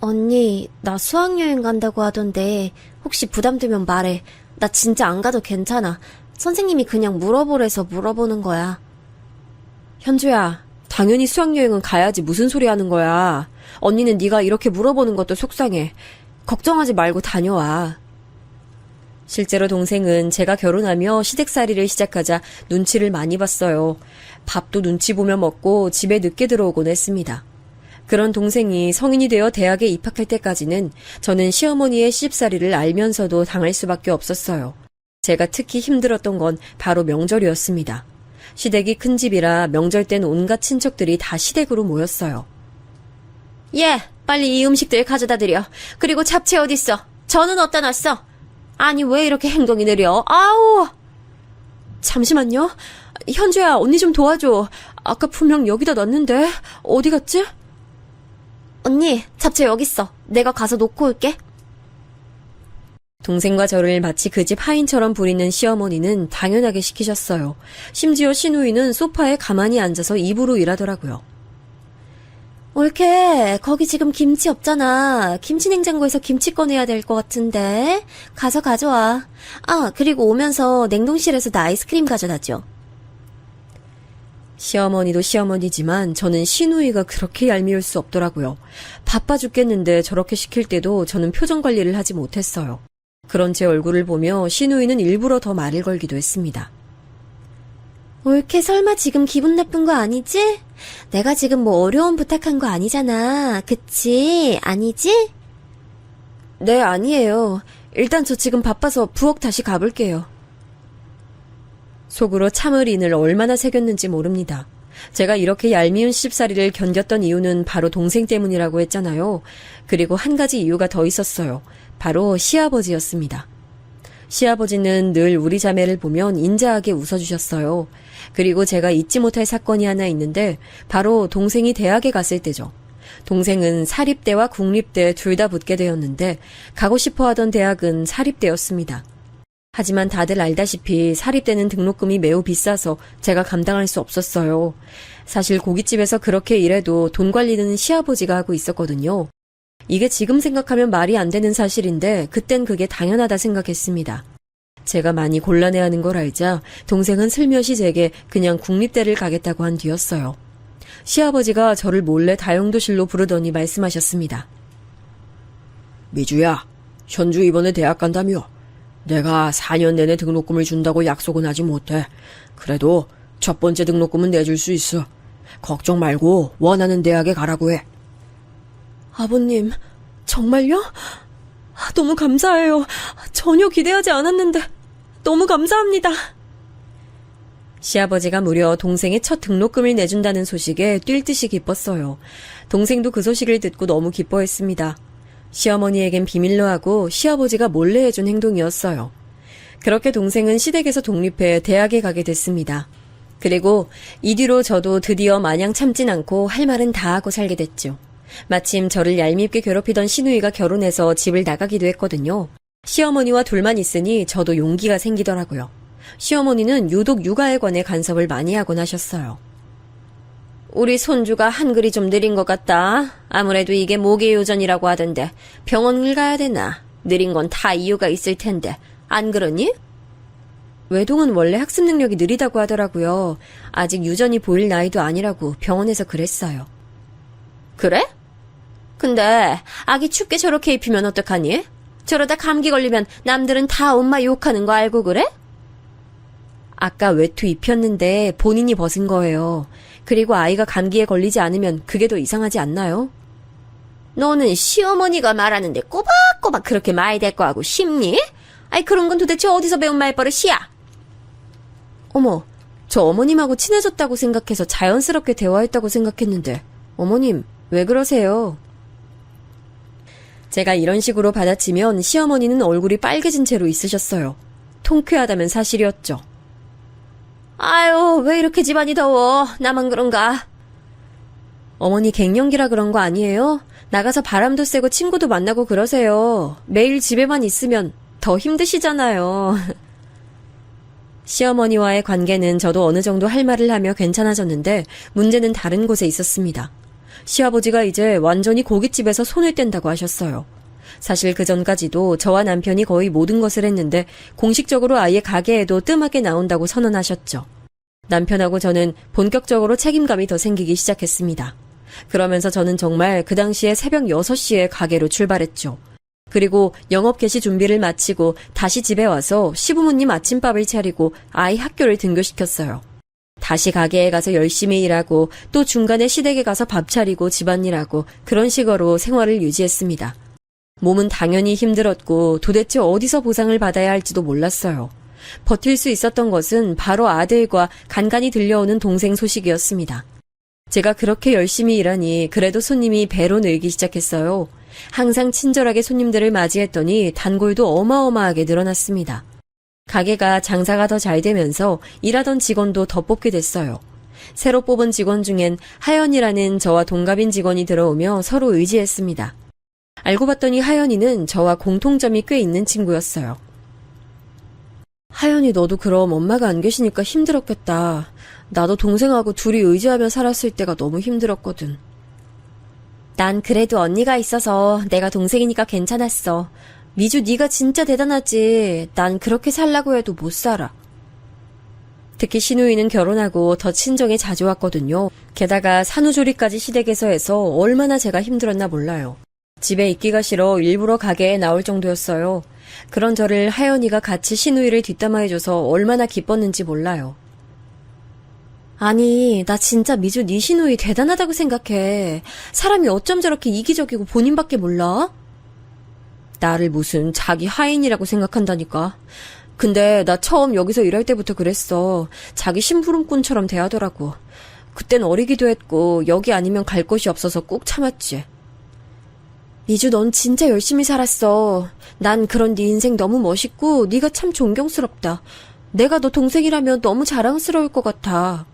언니, 나 수학여행 간다고 하던데 혹시 부담되면 말해. 나 진짜 안 가도 괜찮아. 선생님이 그냥 물어보래서 물어보는 거야. 현주야, 당연히 수학여행은 가야지. 무슨 소리 하는 거야. 언니는 네가 이렇게 물어보는 것도 속상해. 걱정하지 말고 다녀와. 실제로 동생은 제가 결혼하며 시댁살이를 시작하자 눈치를 많이 봤어요. 밥도 눈치 보며 먹고 집에 늦게 들어오곤 했습니다. 그런 동생이 성인이 되어 대학에 입학할 때까지는 저는 시어머니의 시집살이를 알면서도 당할 수밖에 없었어요. 제가 특히 힘들었던 건 바로 명절이었습니다. 시댁이 큰 집이라 명절 땐 온갖 친척들이 다 시댁으로 모였어요. 예, 빨리 이 음식들 가져다 드려. 그리고 잡채 어딨어? 저는 어디다 놨어? 아니, 왜 이렇게 행동이 느려? 아우! 잠시만요. 현주야, 언니 좀 도와줘. 아까 분명 여기다 놨는데 어디 갔지? 언니, 잡채 여기 있어. 내가 가서 놓고 올게. 동생과 저를 마치 그 집 하인처럼 부리는 시어머니는 당연하게 시키셨어요. 심지어 시누이는 소파에 가만히 앉아서 입으로 일하더라고요. 올케, 거기 지금 김치 없잖아. 김치 냉장고에서 김치 꺼내야 될 것 같은데. 가서 가져와. 아, 그리고 오면서 냉동실에서 나 아이스크림 가져다줘. 시어머니도 시어머니지만 저는 시누이가 그렇게 얄미울 수 없더라고요. 바빠 죽겠는데 저렇게 시킬 때도 저는 표정 관리를 하지 못했어요. 그런 제 얼굴을 보며 시누이는 일부러 더 말을 걸기도 했습니다. 올케, 설마 지금 기분 나쁜 거 아니지? 내가 지금 뭐 어려운 부탁한 거 아니잖아. 그치? 아니지? 네, 아니에요. 일단 저 지금 바빠서 부엌 다시 가볼게요. 속으로 참을 인을 얼마나 새겼는지 모릅니다. 제가 이렇게 얄미운 시집살이를 견뎠던 이유는 바로 동생 때문이라고 했잖아요. 그리고 한 가지 이유가 더 있었어요. 바로 시아버지였습니다. 시아버지는 늘 우리 자매를 보면 인자하게 웃어주셨어요. 그리고 제가 잊지 못할 사건이 하나 있는데 바로 동생이 대학에 갔을 때죠. 동생은 사립대와 국립대 둘 다 붙게 되었는데 가고 싶어 하던 대학은 사립대였습니다. 하지만 다들 알다시피 사립대는 등록금이 매우 비싸서 제가 감당할 수 없었어요. 사실 고깃집에서 그렇게 일해도 돈 관리는 시아버지가 하고 있었거든요. 이게 지금 생각하면 말이 안 되는 사실인데 그땐 그게 당연하다 생각했습니다. 제가 많이 곤란해하는 걸 알자 동생은 슬며시 제게 그냥 국립대를 가겠다고 한 뒤였어요. 시아버지가 저를 몰래 다용도실로 부르더니 말씀하셨습니다. 미주야, 현주 이번에 대학 간다며. 내가 4년 내내 등록금을 준다고 약속은 하지 못해. 그래도 첫 번째 등록금은 내줄 수 있어. 걱정 말고 원하는 대학에 가라고 해. 아버님, 정말요? 너무 감사해요. 전혀 기대하지 않았는데 너무 감사합니다. 시아버지가 무려 동생의 첫 등록금을 내준다는 소식에 뛸 듯이 기뻤어요. 동생도 그 소식을 듣고 너무 기뻐했습니다. 시어머니에겐 비밀로 하고 시아버지가 몰래 해준 행동이었어요. 그렇게 동생은 시댁에서 독립해 대학에 가게 됐습니다. 그리고 이 뒤로 저도 드디어 마냥 참진 않고 할 말은 다 하고 살게 됐죠. 마침 저를 얄밉게 괴롭히던 시누이가 결혼해서 집을 나가기도 했거든요. 시어머니와 둘만 있으니 저도 용기가 생기더라고요. 시어머니는 유독 육아에 관해 간섭을 많이 하곤 하셨어요. 우리 손주가 한글이 좀 느린 것 같다. 아무래도 이게 모계요전이라고 하던데 병원을 가야 되나? 느린 건 다 이유가 있을 텐데. 안 그러니? 외동은 원래 학습 능력이 느리다고 하더라고요. 아직 유전이 보일 나이도 아니라고 병원에서 그랬어요. 그래? 근데 아기 춥게 저렇게 입히면 어떡하니? 저러다 감기 걸리면 남들은 다 엄마 욕하는 거 알고 그래? 아까 외투 입혔는데 본인이 벗은 거예요. 그리고 아이가 감기에 걸리지 않으면 그게 더 이상하지 않나요? 너는 시어머니가 말하는데 꼬박꼬박 그렇게 말 대꾸하고 싶니? 아이 그런 건 도대체 어디서 배운 말버릇이야? 어머, 저 어머님하고 친해졌다고 생각해서 자연스럽게 대화했다고 생각했는데 어머님, 왜 그러세요? 제가 이런 식으로 받아치면 시어머니는 얼굴이 빨개진 채로 있으셨어요. 통쾌하다면 사실이었죠. 아유, 왜 이렇게 집안이 더워? 나만 그런가? 어머니 갱년기라 그런 거 아니에요? 나가서 바람도 쐬고 친구도 만나고 그러세요. 매일 집에만 있으면 더 힘드시잖아요. 시어머니와의 관계는 저도 어느 정도 할 말을 하며 괜찮아졌는데 문제는 다른 곳에 있었습니다. 시아버지가 이제 완전히 고깃집에서 손을 뗀다고 하셨어요. 사실 그 전까지도 저와 남편이 거의 모든 것을 했는데 공식적으로 아예 가게에도 뜸하게 나온다고 선언하셨죠. 남편하고 저는 본격적으로 책임감이 더 생기기 시작했습니다. 그러면서 저는 정말 그 당시에 새벽 6시에 가게로 출발했죠. 그리고 영업 개시 준비를 마치고 다시 집에 와서 시부모님 아침밥을 차리고 아이 학교를 등교시켰어요. 다시 가게에 가서 열심히 일하고 또 중간에 시댁에 가서 밥 차리고 집안일하고 그런 식으로 생활을 유지했습니다. 몸은 당연히 힘들었고 도대체 어디서 보상을 받아야 할지도 몰랐어요. 버틸 수 있었던 것은 바로 아들과 간간히 들려오는 동생 소식이었습니다. 제가 그렇게 열심히 일하니 그래도 손님이 배로 늘기 시작했어요. 항상 친절하게 손님들을 맞이했더니 단골도 어마어마하게 늘어났습니다. 가게가 장사가 더 잘 되면서 일하던 직원도 더 뽑게 됐어요. 새로 뽑은 직원 중엔 하연이라는 저와 동갑인 직원이 들어오며 서로 의지했습니다. 알고 봤더니 하연이는 저와 공통점이 꽤 있는 친구였어요. 하연이, 너도 그럼 엄마가 안 계시니까 힘들었겠다. 나도 동생하고 둘이 의지하며 살았을 때가 너무 힘들었거든. 난 그래도 언니가 있어서 내가 동생이니까 괜찮았어. 미주, 네가 진짜 대단하지. 난 그렇게 살라고 해도 못 살아. 특히 신우이는 결혼하고 더 친정에 자주 왔거든요. 게다가 산후조리까지 시댁에서 해서 얼마나 제가 힘들었나 몰라요. 집에 있기가 싫어 일부러 가게에 나올 정도였어요. 그런 저를 하연이가 같이 신우이를 뒷담화해줘서 얼마나 기뻤는지 몰라요. 아니, 나 진짜 미주 네 신우이 대단하다고 생각해. 사람이 어쩜 저렇게 이기적이고 본인밖에 몰라? 나를 무슨 자기 하인이라고 생각한다니까. 근데 나 처음 여기서 일할 때부터 그랬어. 자기 심부름꾼처럼 대하더라고. 그땐 어리기도 했고 여기 아니면 갈 곳이 없어서 꾹 참았지. 미주, 넌 진짜 열심히 살았어. 난 그런 네 인생 너무 멋있고 네가 참 존경스럽다. 내가 너 동생이라면 너무 자랑스러울 것 같아.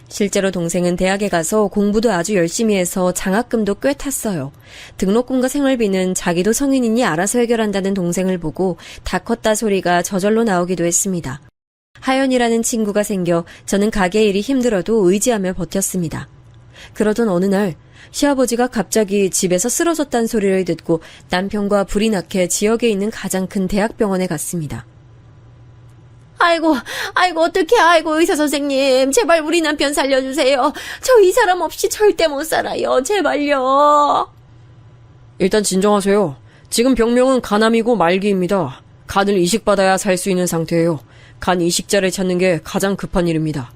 실제로 동생은 대학에 가서 공부도 아주 열심히 해서 장학금도 꽤 탔어요. 등록금과 생활비는 자기도 성인이니 알아서 해결한다는 동생을 보고 다 컸다 소리가 저절로 나오기도 했습니다. 하연이라는 친구가 생겨 저는 가게 일이 힘들어도 의지하며 버텼습니다. 그러던 어느 날 시아버지가 갑자기 집에서 쓰러졌다는 소리를 듣고 남편과 불이 나게 지역에 있는 가장 큰 대학병원에 갔습니다. 아이고, 어떡해. 아이고, 의사 선생님. 제발 우리 남편 살려주세요. 저 이 사람 없이 절대 못 살아요. 제발요. 일단 진정하세요. 지금 병명은 간암이고 말기입니다. 간을 이식받아야 살 수 있는 상태예요. 간 이식자를 찾는 게 가장 급한 일입니다.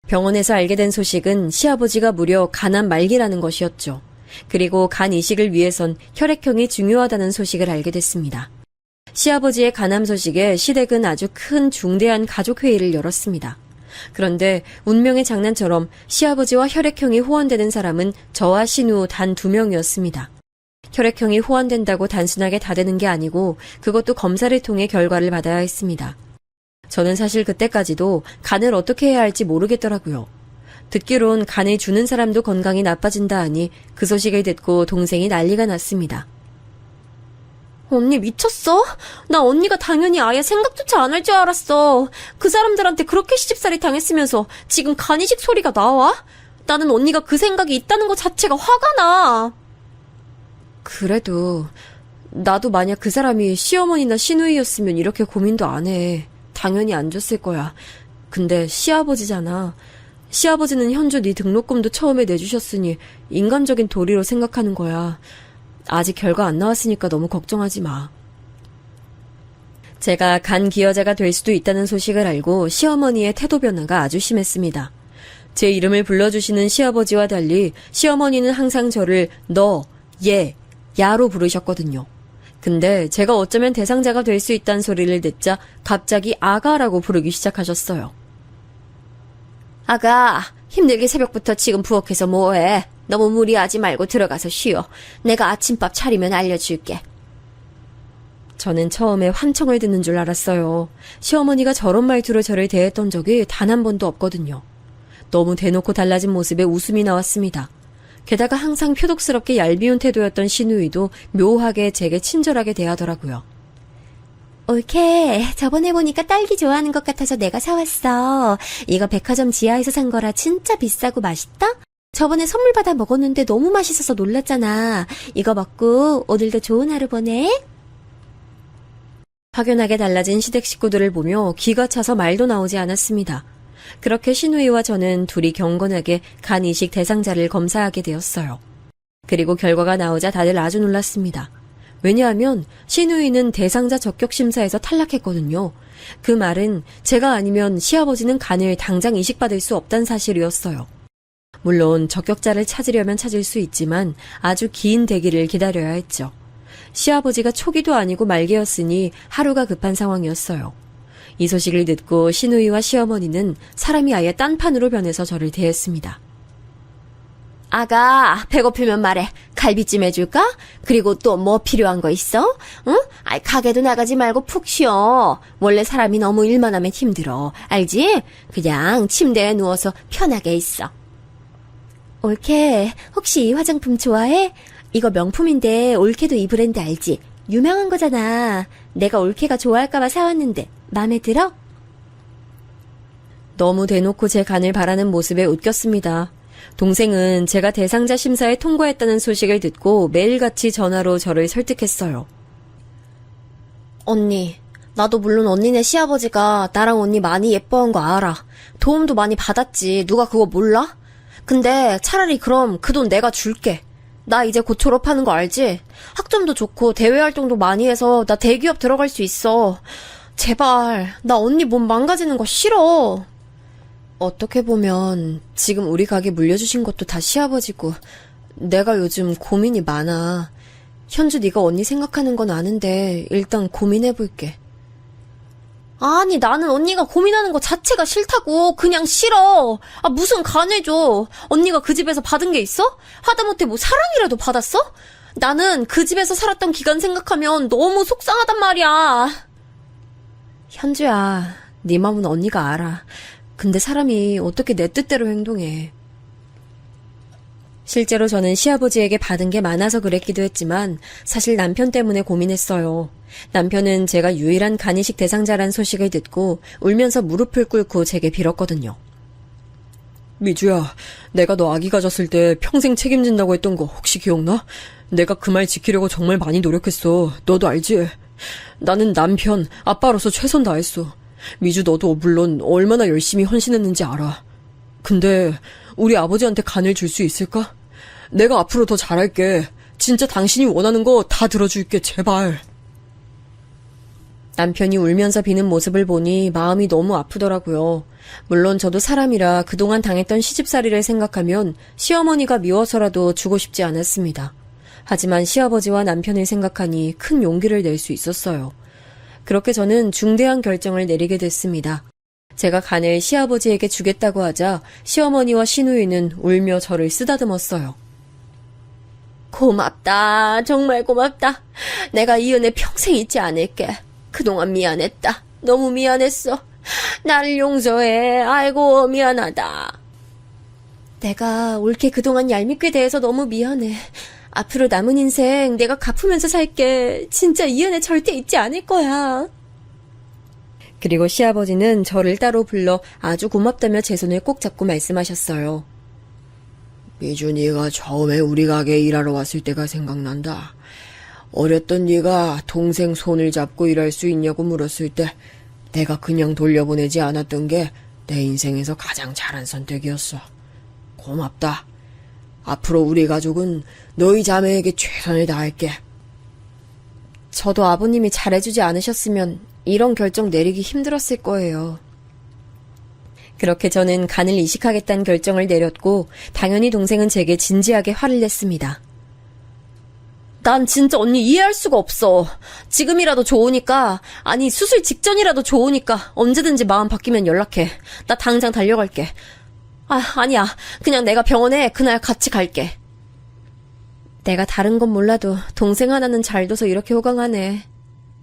병원에서 알게 된 소식은 시아버지가 무려 간암 말기라는 것이었죠. 그리고 간 이식을 위해선 혈액형이 중요하다는 소식을 알게 됐습니다. 시아버지의 간암 소식에 시댁은 아주 큰 중대한 가족회의를 열었습니다. 그런데 운명의 장난처럼 시아버지와 혈액형이 호환되는 사람은 저와 신우 단 2명이었습니다. 혈액형이 호환된다고 단순하게 다 되는 게 아니고 그것도 검사를 통해 결과를 받아야 했습니다. 저는 사실 그때까지도 간을 어떻게 해야 할지 모르겠더라고요. 듣기론 간을 주는 사람도 건강이 나빠진다 하니 그 소식을 듣고 동생이 난리가 났습니다. 언니 미쳤어? 나 언니가 당연히 아예 생각조차 안 할 줄 알았어. 그 사람들한테 그렇게 시집살이 당했으면서 지금 간이식 소리가 나와? 나는 언니가 그 생각이 있다는 것 자체가 화가 나. 그래도 나도 만약 그 사람이 시어머니나 시누이였으면 이렇게 고민도 안 해. 당연히 안 줬을 거야. 근데 시아버지잖아. 시아버지는 현주 네 등록금도 처음에 내주셨으니 인간적인 도리로 생각하는 거야. 아직 결과 안 나왔으니까 너무 걱정하지 마. 제가 간 기여자가 될 수도 있다는 소식을 알고 시어머니의 태도 변화가 아주 심했습니다. 제 이름을 불러주시는 시아버지와 달리 시어머니는 항상 저를 너, 얘, 야로 부르셨거든요. 근데 제가 어쩌면 대상자가 될 수 있다는 소리를 듣자 갑자기 아가라고 부르기 시작하셨어요. 아가, 힘들게 새벽부터 지금 부엌에서 뭐해? 너무 무리하지 말고 들어가서 쉬어. 내가 아침밥 차리면 알려줄게. 저는 처음에 환청을 듣는 줄 알았어요. 시어머니가 저런 말투로 저를 대했던 적이 단 한 번도 없거든요. 너무 대놓고 달라진 모습에 웃음이 나왔습니다. 게다가 항상 표독스럽게 얄미운 태도였던 시누이도 묘하게 제게 친절하게 대하더라고요. 올케, 저번에 보니까 딸기 좋아하는 것 같아서 내가 사왔어. 이거 백화점 지하에서 산 거라 진짜 비싸고 맛있다? 저번에 선물 받아 먹었는데 너무 맛있어서 놀랐잖아. 이거 먹고 오늘도 좋은 하루 보내. 확연하게 달라진 시댁 식구들을 보며 기가 차서 말도 나오지 않았습니다. 그렇게 시누이와 저는 둘이 경건하게 간 이식 대상자를 검사하게 되었어요. 그리고 결과가 나오자 다들 아주 놀랐습니다. 왜냐하면 시누이는 대상자 적격 심사에서 탈락했거든요. 그 말은 제가 아니면 시아버지는 간을 당장 이식받을 수 없다는 사실이었어요. 물론 적격자를 찾으려면 찾을 수 있지만 아주 긴 대기를 기다려야 했죠. 시아버지가 초기도 아니고 말기였으니 하루가 급한 상황이었어요. 이 소식을 듣고 시누이와 시어머니는 사람이 아예 딴판으로 변해서 저를 대했습니다. 아가, 배고프면 말해. 갈비찜 해줄까? 그리고 또 뭐 필요한 거 있어? 응? 아이, 가게도 나가지 말고 푹 쉬어. 원래 사람이 너무 일만 하면 힘들어. 알지? 그냥 침대에 누워서 편하게 있어. 올케, 혹시 이 화장품 좋아해? 이거 명품인데 올케도 이 브랜드 알지? 유명한 거잖아. 내가 올케가 좋아할까봐 사왔는데 마음에 들어? 너무 대놓고 제 간을 바라는 모습에 웃겼습니다. 동생은 제가 대상자 심사에 통과했다는 소식을 듣고 매일같이 전화로 저를 설득했어요. 언니, 나도 물론 언니네 시아버지가 나랑 언니 많이 예뻐한 거 알아. 도움도 많이 받았지. 누가 그거 몰라? 근데 차라리 그럼 그 돈 내가 줄게. 나 이제 곧 졸업하는 거 알지? 학점도 좋고 대외 활동도 많이 해서 나 대기업 들어갈 수 있어. 제발, 나 언니 몸 망가지는 거 싫어. 어떻게 보면 지금 우리 가게 물려주신 것도 다 시아버지고 내가 요즘 고민이 많아. 현주 네가 언니 생각하는 건 아는데 일단 고민해볼게. 아니, 나는 언니가 고민하는 거 자체가 싫다고. 그냥 싫어. 아, 무슨 간을 줘. 언니가 그 집에서 받은 게 있어? 하다못해 뭐 사랑이라도 받았어? 나는 그 집에서 살았던 기간 생각하면 너무 속상하단 말이야. 현주야, 네 마음은 언니가 알아. 근데 사람이 어떻게 내 뜻대로 행동해. 실제로 저는 시아버지에게 받은 게 많아서 그랬기도 했지만 사실 남편 때문에 고민했어요. 남편은 제가 유일한 간이식 대상자란 소식을 듣고 울면서 무릎을 꿇고 제게 빌었거든요. 미주야, 내가 너 아기 가졌을 때 평생 책임진다고 했던 거 혹시 기억나? 내가 그 말 지키려고 정말 많이 노력했어. 너도 알지? 나는 남편, 아빠로서 최선 다했어. 미주 너도 물론 얼마나 열심히 헌신했는지 알아. 근데 우리 아버지한테 간을 줄 수 있을까? 내가 앞으로 더 잘할게. 진짜 당신이 원하는 거 다 들어줄게, 제발. 남편이 울면서 비는 모습을 보니 마음이 너무 아프더라고요. 물론 저도 사람이라 그동안 당했던 시집살이를 생각하면 시어머니가 미워서라도 주고 싶지 않았습니다. 하지만 시아버지와 남편을 생각하니 큰 용기를 낼 수 있었어요. 그렇게 저는 중대한 결정을 내리게 됐습니다. 제가 간을 시아버지에게 주겠다고 하자 시어머니와 시누이는 울며 저를 쓰다듬었어요. 고맙다. 정말 고맙다. 내가 이 은혜 평생 잊지 않을게. 그동안 미안했다. 너무 미안했어. 나를 용서해. 아이고, 미안하다. 내가 올케 그동안 얄밉게 대해서 너무 미안해. 앞으로 남은 인생 내가 갚으면서 살게. 진짜 이 은혜 절대 잊지 않을 거야. 그리고 시아버지는 저를 따로 불러 아주 고맙다며 제 손을 꼭 잡고 말씀하셨어요. 미주, 네가 처음에 우리 가게에 일하러 왔을 때가 생각난다. 어렸던 네가 동생 손을 잡고 일할 수 있냐고 물었을 때 내가 그냥 돌려보내지 않았던 게 내 인생에서 가장 잘한 선택이었어. 고맙다. 앞으로 우리 가족은 너희 자매에게 최선을 다할게. 저도 아버님이 잘해주지 않으셨으면 이런 결정 내리기 힘들었을 거예요. 그렇게 저는 간을 이식하겠다는 결정을 내렸고 당연히 동생은 제게 진지하게 화를 냈습니다. 난 진짜 언니 이해할 수가 없어. 지금이라도 좋으니까, 아니 수술 직전이라도 좋으니까 언제든지 마음 바뀌면 연락해. 나 당장 달려갈게. 아니야. 그냥 내가 병원에 그날 같이 갈게. 내가 다른 건 몰라도 동생 하나는 잘 둬서 이렇게 호강하네.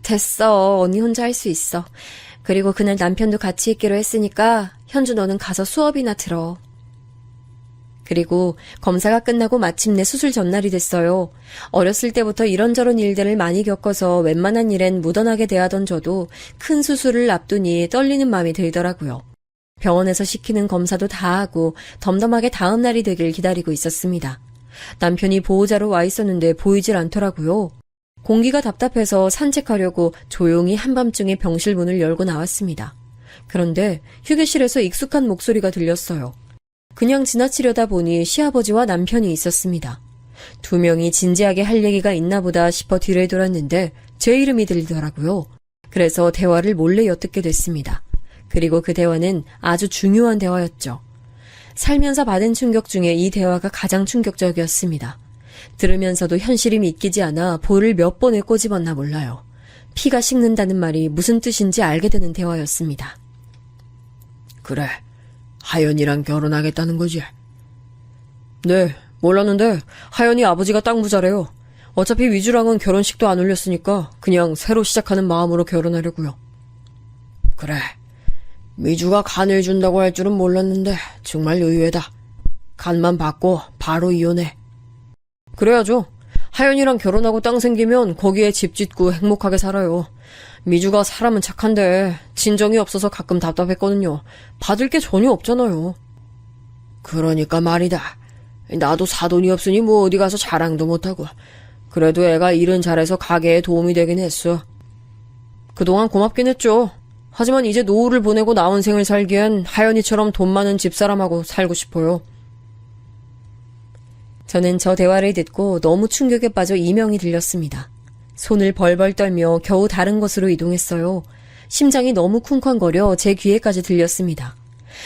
됐어. 언니 혼자 할 수 있어. 그리고 그날 남편도 같이 있기로 했으니까 현주 너는 가서 수업이나 들어. 그리고 검사가 끝나고 마침내 수술 전날이 됐어요. 어렸을 때부터 이런저런 일들을 많이 겪어서 웬만한 일엔 무던하게 대하던 저도 큰 수술을 앞두니 떨리는 마음이 들더라고요. 병원에서 시키는 검사도 다 하고 덤덤하게 다음 날이 되길 기다리고 있었습니다. 남편이 보호자로 와 있었는데 보이질 않더라고요. 공기가 답답해서 산책하려고 조용히 한밤중에 병실 문을 열고 나왔습니다. 그런데 휴게실에서 익숙한 목소리가 들렸어요. 그냥 지나치려다 보니 시아버지와 남편이 있었습니다. 두 명이 진지하게 할 얘기가 있나 보다 싶어 뒤를 돌았는데 제 이름이 들리더라고요. 그래서 대화를 몰래 엿듣게 됐습니다. 그리고 그 대화는 아주 중요한 대화였죠. 살면서 받은 충격 중에 이 대화가 가장 충격적이었습니다. 들으면서도 현실이 믿기지 않아 볼을 몇 번을 꼬집었나 몰라요. 피가 식는다는 말이 무슨 뜻인지 알게 되는 대화였습니다. 그래, 하연이랑 결혼하겠다는 거지? 네, 몰랐는데 하연이 아버지가 땅 부자래요. 어차피 위주랑은 결혼식도 안 올렸으니까 그냥 새로 시작하는 마음으로 결혼하려고요. 그래. 미주가 간을 준다고 할 줄은 몰랐는데 정말 의외다. 간만 받고 바로 이혼해. 그래야죠. 하연이랑 결혼하고 땅 생기면 거기에 집 짓고 행복하게 살아요. 미주가 사람은 착한데 진정이 없어서 가끔 답답했거든요. 받을 게 전혀 없잖아요. 그러니까 말이다. 나도 사돈이 없으니 뭐 어디 가서 자랑도 못하고. 그래도 애가 일은 잘해서 가게에 도움이 되긴 했어. 그동안 고맙긴 했죠. 하지만 이제 노후를 보내고 나온 생을 살기엔 하연이처럼 돈 많은 집사람하고 살고 싶어요. 저는 저 대화를 듣고 너무 충격에 빠져 이명이 들렸습니다. 손을 벌벌 떨며 겨우 다른 곳으로 이동했어요. 심장이 너무 쿵쾅거려 제 귀에까지 들렸습니다.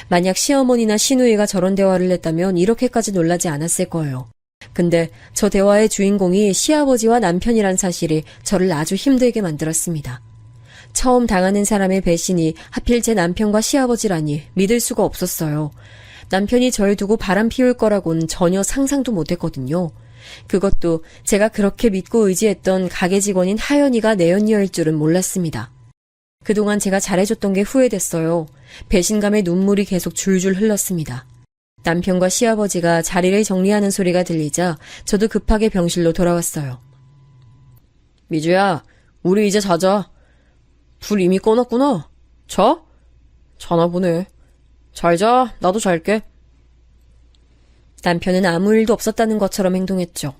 만약 시어머니나 시누이가 저런 대화를 했다면 이렇게까지 놀라지 않았을 거예요. 근데 저 대화의 주인공이 시아버지와 남편이란 사실이 저를 아주 힘들게 만들었습니다. 처음 당하는 사람의 배신이 하필 제 남편과 시아버지라니 믿을 수가 없었어요. 남편이 절 두고 바람 피울 거라고는 전혀 상상도 못했거든요. 그것도 제가 그렇게 믿고 의지했던 가게 직원인 하연이가 내 언니일 줄은 몰랐습니다. 그동안 제가 잘해줬던 게 후회됐어요. 배신감에 눈물이 계속 줄줄 흘렀습니다. 남편과 시아버지가 자리를 정리하는 소리가 들리자 저도 급하게 병실로 돌아왔어요. 미주야, 우리 이제 자자. 불 이미 꺼놨구나. 자? 자나 보네. 잘 자. 나도 잘게. 남편은 아무 일도 없었다는 것처럼 행동했죠.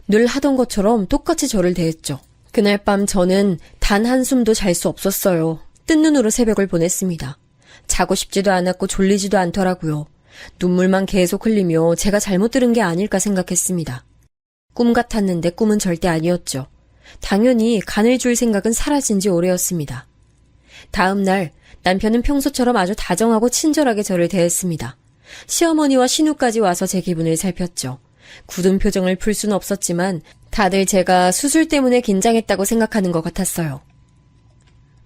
늘 하던 것처럼 똑같이 저를 대했죠. 그날 밤 저는 단 한숨도 잘 수 없었어요. 뜬 눈으로 새벽을 보냈습니다. 자고 싶지도 않았고 졸리지도 않더라고요. 눈물만 계속 흘리며 제가 잘못 들은 게 아닐까 생각했습니다. 꿈 같았는데 꿈은 절대 아니었죠. 당연히 간을 줄 생각은 사라진 지 오래였습니다. 다음 날 남편은 평소처럼 아주 다정하고 친절하게 저를 대했습니다. 시어머니와 신우까지 와서 제 기분을 살폈죠. 굳은 표정을 풀 수는 없었지만 다들 제가 수술 때문에 긴장했다고 생각하는 것 같았어요.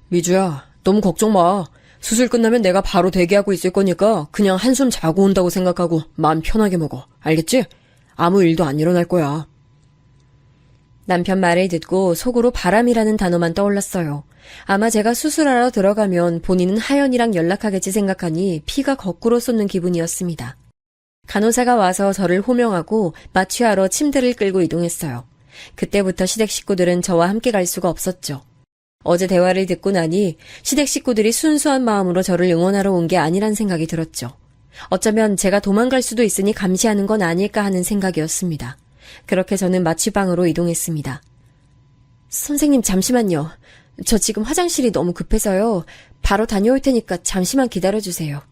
미주야, 너무 걱정 마. 수술 끝나면 내가 바로 대기하고 있을 거니까 그냥 한숨 자고 온다고 생각하고 마음 편하게 먹어. 알겠지? 아무 일도 안 일어날 거야. 남편 말을 듣고 속으로 바람이라는 단어만 떠올랐어요. 아마 제가 수술하러 들어가면 본인은 하연이랑 연락하겠지 생각하니 피가 거꾸로 솟는 기분이었습니다. 간호사가 와서 저를 호명하고 마취하러 침대를 끌고 이동했어요. 그때부터 시댁 식구들은 저와 함께 갈 수가 없었죠. 어제 대화를 듣고 나니 시댁 식구들이 순수한 마음으로 저를 응원하러 온 게 아니란 생각이 들었죠. 어쩌면 제가 도망갈 수도 있으니 감시하는 건 아닐까 하는 생각이었습니다. 그렇게 저는 마취방으로 이동했습니다. 선생님 잠시만요. 저 지금 화장실이 너무 급해서요. 바로 다녀올 테니까 잠시만 기다려주세요.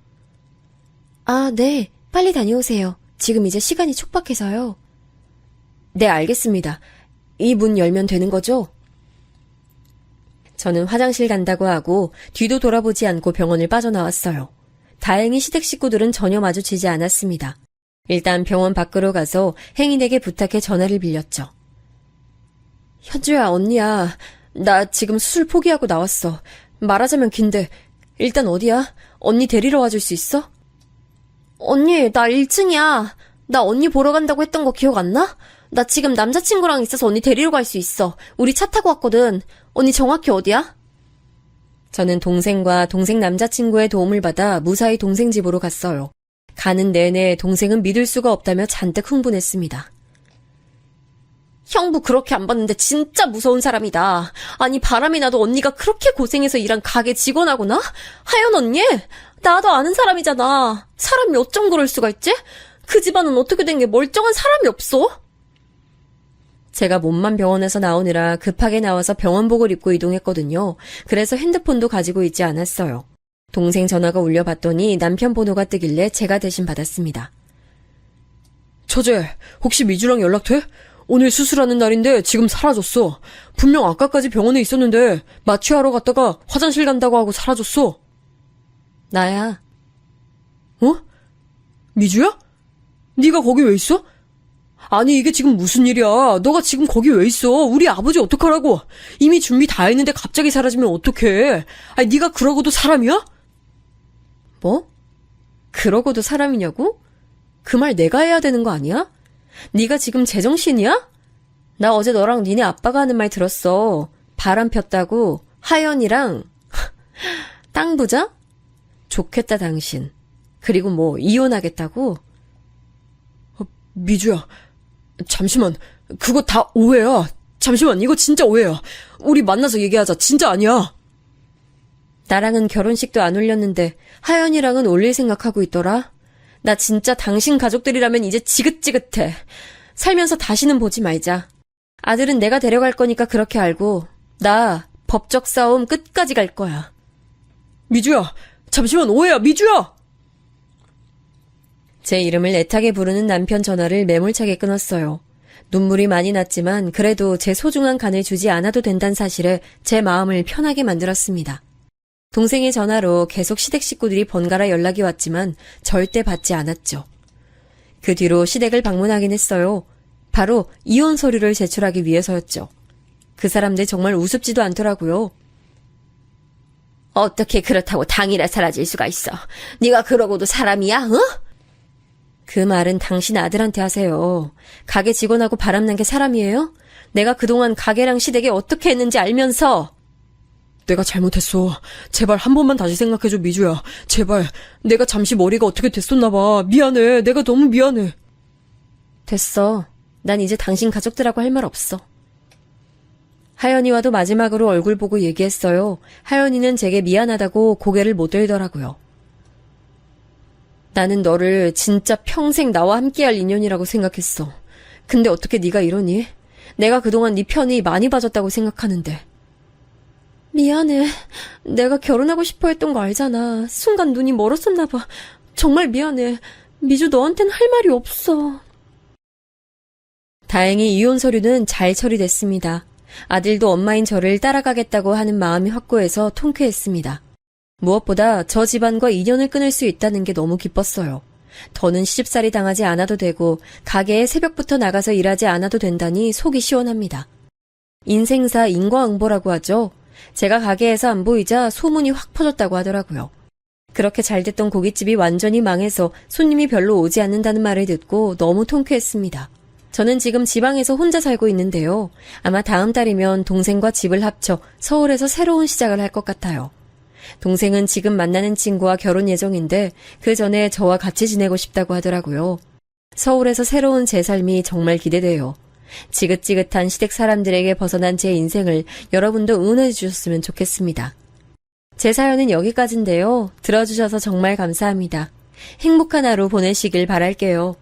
아, 네. 빨리 다녀오세요. 지금 이제 시간이 촉박해서요. 네, 알겠습니다. 이 문 열면 되는 거죠? 저는 화장실 간다고 하고 뒤도 돌아보지 않고 병원을 빠져나왔어요. 다행히 시댁 식구들은 전혀 마주치지 않았습니다. 일단 병원 밖으로 가서 행인에게 부탁해 전화를 빌렸죠. 현주야, 언니야. 나 지금 수술 포기하고 나왔어. 말하자면 긴데 일단 어디야? 언니 데리러 와줄 수 있어? 언니, 나 1층이야. 나 언니 보러 간다고 했던 거 기억 안 나? 나 지금 남자친구랑 있어서 언니 데리러 갈 수 있어. 우리 차 타고 왔거든. 언니 정확히 어디야? 저는 동생과 동생 남자친구의 도움을 받아 무사히 동생 집으로 갔어요. 가는 내내 동생은 믿을 수가 없다며 잔뜩 흥분했습니다. 형부 그렇게 안 봤는데 진짜 무서운 사람이다. 아니 바람이 나도 언니가 그렇게 고생해서 일한 가게 직원하구나? 하연 언니? 나도 아는 사람이잖아. 사람이 어쩜 그럴 수가 있지? 그 집안은 어떻게 된 게 멀쩡한 사람이 없어? 제가 몸만 병원에서 나오느라 급하게 나와서 병원복을 입고 이동했거든요. 그래서 핸드폰도 가지고 있지 않았어요. 동생 전화가 울려봤더니 남편 번호가 뜨길래 제가 대신 받았습니다. 처제, 혹시 미주랑 연락돼? 오늘 수술하는 날인데 지금 사라졌어. 분명 아까까지 병원에 있었는데 마취하러 갔다가 화장실 간다고 하고 사라졌어. 나야. 어? 미주야? 네가 거기 왜 있어? 아니 이게 지금 무슨 일이야. 너가 지금 거기 왜 있어. 우리 아버지 어떡하라고. 이미 준비 다 했는데 갑자기 사라지면 어떡해. 아니 네가 그러고도 사람이야? 뭐? 그러고도 사람이냐고? 그 말 내가 해야 되는 거 아니야? 네가 지금 제정신이야? 나 어제 너랑 니네 아빠가 하는 말 들었어. 바람 폈다고 하연이랑 땅 부자? 좋겠다 당신. 그리고 뭐 이혼하겠다고? 미주야, 잠시만. 그거 다 오해야. 잠시만, 이거 진짜 오해야. 우리 만나서 얘기하자. 진짜 아니야. 나랑은 결혼식도 안 올렸는데 하연이랑은 올릴 생각하고 있더라. 나 진짜 당신 가족들이라면 이제 지긋지긋해. 살면서 다시는 보지 말자. 아들은 내가 데려갈 거니까 그렇게 알고 나 법적 싸움 끝까지 갈 거야. 미주야, 잠시만, 오해야. 미주야! 제 이름을 애타게 부르는 남편 전화를 매몰차게 끊었어요. 눈물이 많이 났지만 그래도 제 소중한 간을 주지 않아도 된다는 사실에 제 마음을 편하게 만들었습니다. 동생의 전화로 계속 시댁 식구들이 번갈아 연락이 왔지만 절대 받지 않았죠. 그 뒤로 시댁을 방문하긴 했어요. 바로 이혼 서류를 제출하기 위해서였죠. 그 사람들 정말 우습지도 않더라고요. 어떻게 그렇다고 당일에 사라질 수가 있어. 네가 그러고도 사람이야, 어? 그 말은 당신 아들한테 하세요. 가게 직원하고 바람난 게 사람이에요? 내가 그동안 가게랑 시댁에 어떻게 했는지 알면서. 내가 잘못했어. 제발 한 번만 다시 생각해줘, 미주야. 제발. 내가 잠시 머리가 어떻게 됐었나봐. 미안해. 내가 너무 미안해. 됐어. 난 이제 당신 가족들하고 할 말 없어. 하연이와도 마지막으로 얼굴 보고 얘기했어요. 하연이는 제게 미안하다고 고개를 못 들더라고요. 나는 너를 진짜 평생 나와 함께할 인연이라고 생각했어. 근데 어떻게 네가 이러니? 내가 그동안 네 편이 많이 봐줬다고 생각하는데. 미안해. 내가 결혼하고 싶어 했던 거 알잖아. 순간 눈이 멀었었나 봐. 정말 미안해. 미주 너한텐 할 말이 없어. 다행히 이혼 서류는 잘 처리됐습니다. 아들도 엄마인 저를 따라가겠다고 하는 마음이 확고해서 통쾌했습니다. 무엇보다 저 집안과 인연을 끊을 수 있다는 게 너무 기뻤어요. 더는 시집살이 당하지 않아도 되고 가게에 새벽부터 나가서 일하지 않아도 된다니 속이 시원합니다. 인생사 인과응보라고 하죠. 제가 가게에서 안 보이자 소문이 확 퍼졌다고 하더라고요. 그렇게 잘 됐던 고깃집이 완전히 망해서 손님이 별로 오지 않는다는 말을 듣고 너무 통쾌했습니다. 저는 지금 지방에서 혼자 살고 있는데요. 아마 다음 달이면 동생과 집을 합쳐 서울에서 새로운 시작을 할 것 같아요. 동생은 지금 만나는 친구와 결혼 예정인데 그 전에 저와 같이 지내고 싶다고 하더라고요. 서울에서 새로운 제 삶이 정말 기대돼요. 지긋지긋한 시댁 사람들에게 벗어난 제 인생을 여러분도 응원해 주셨으면 좋겠습니다. 제 사연은 여기까지인데요. 들어주셔서 정말 감사합니다. 행복한 하루 보내시길 바랄게요.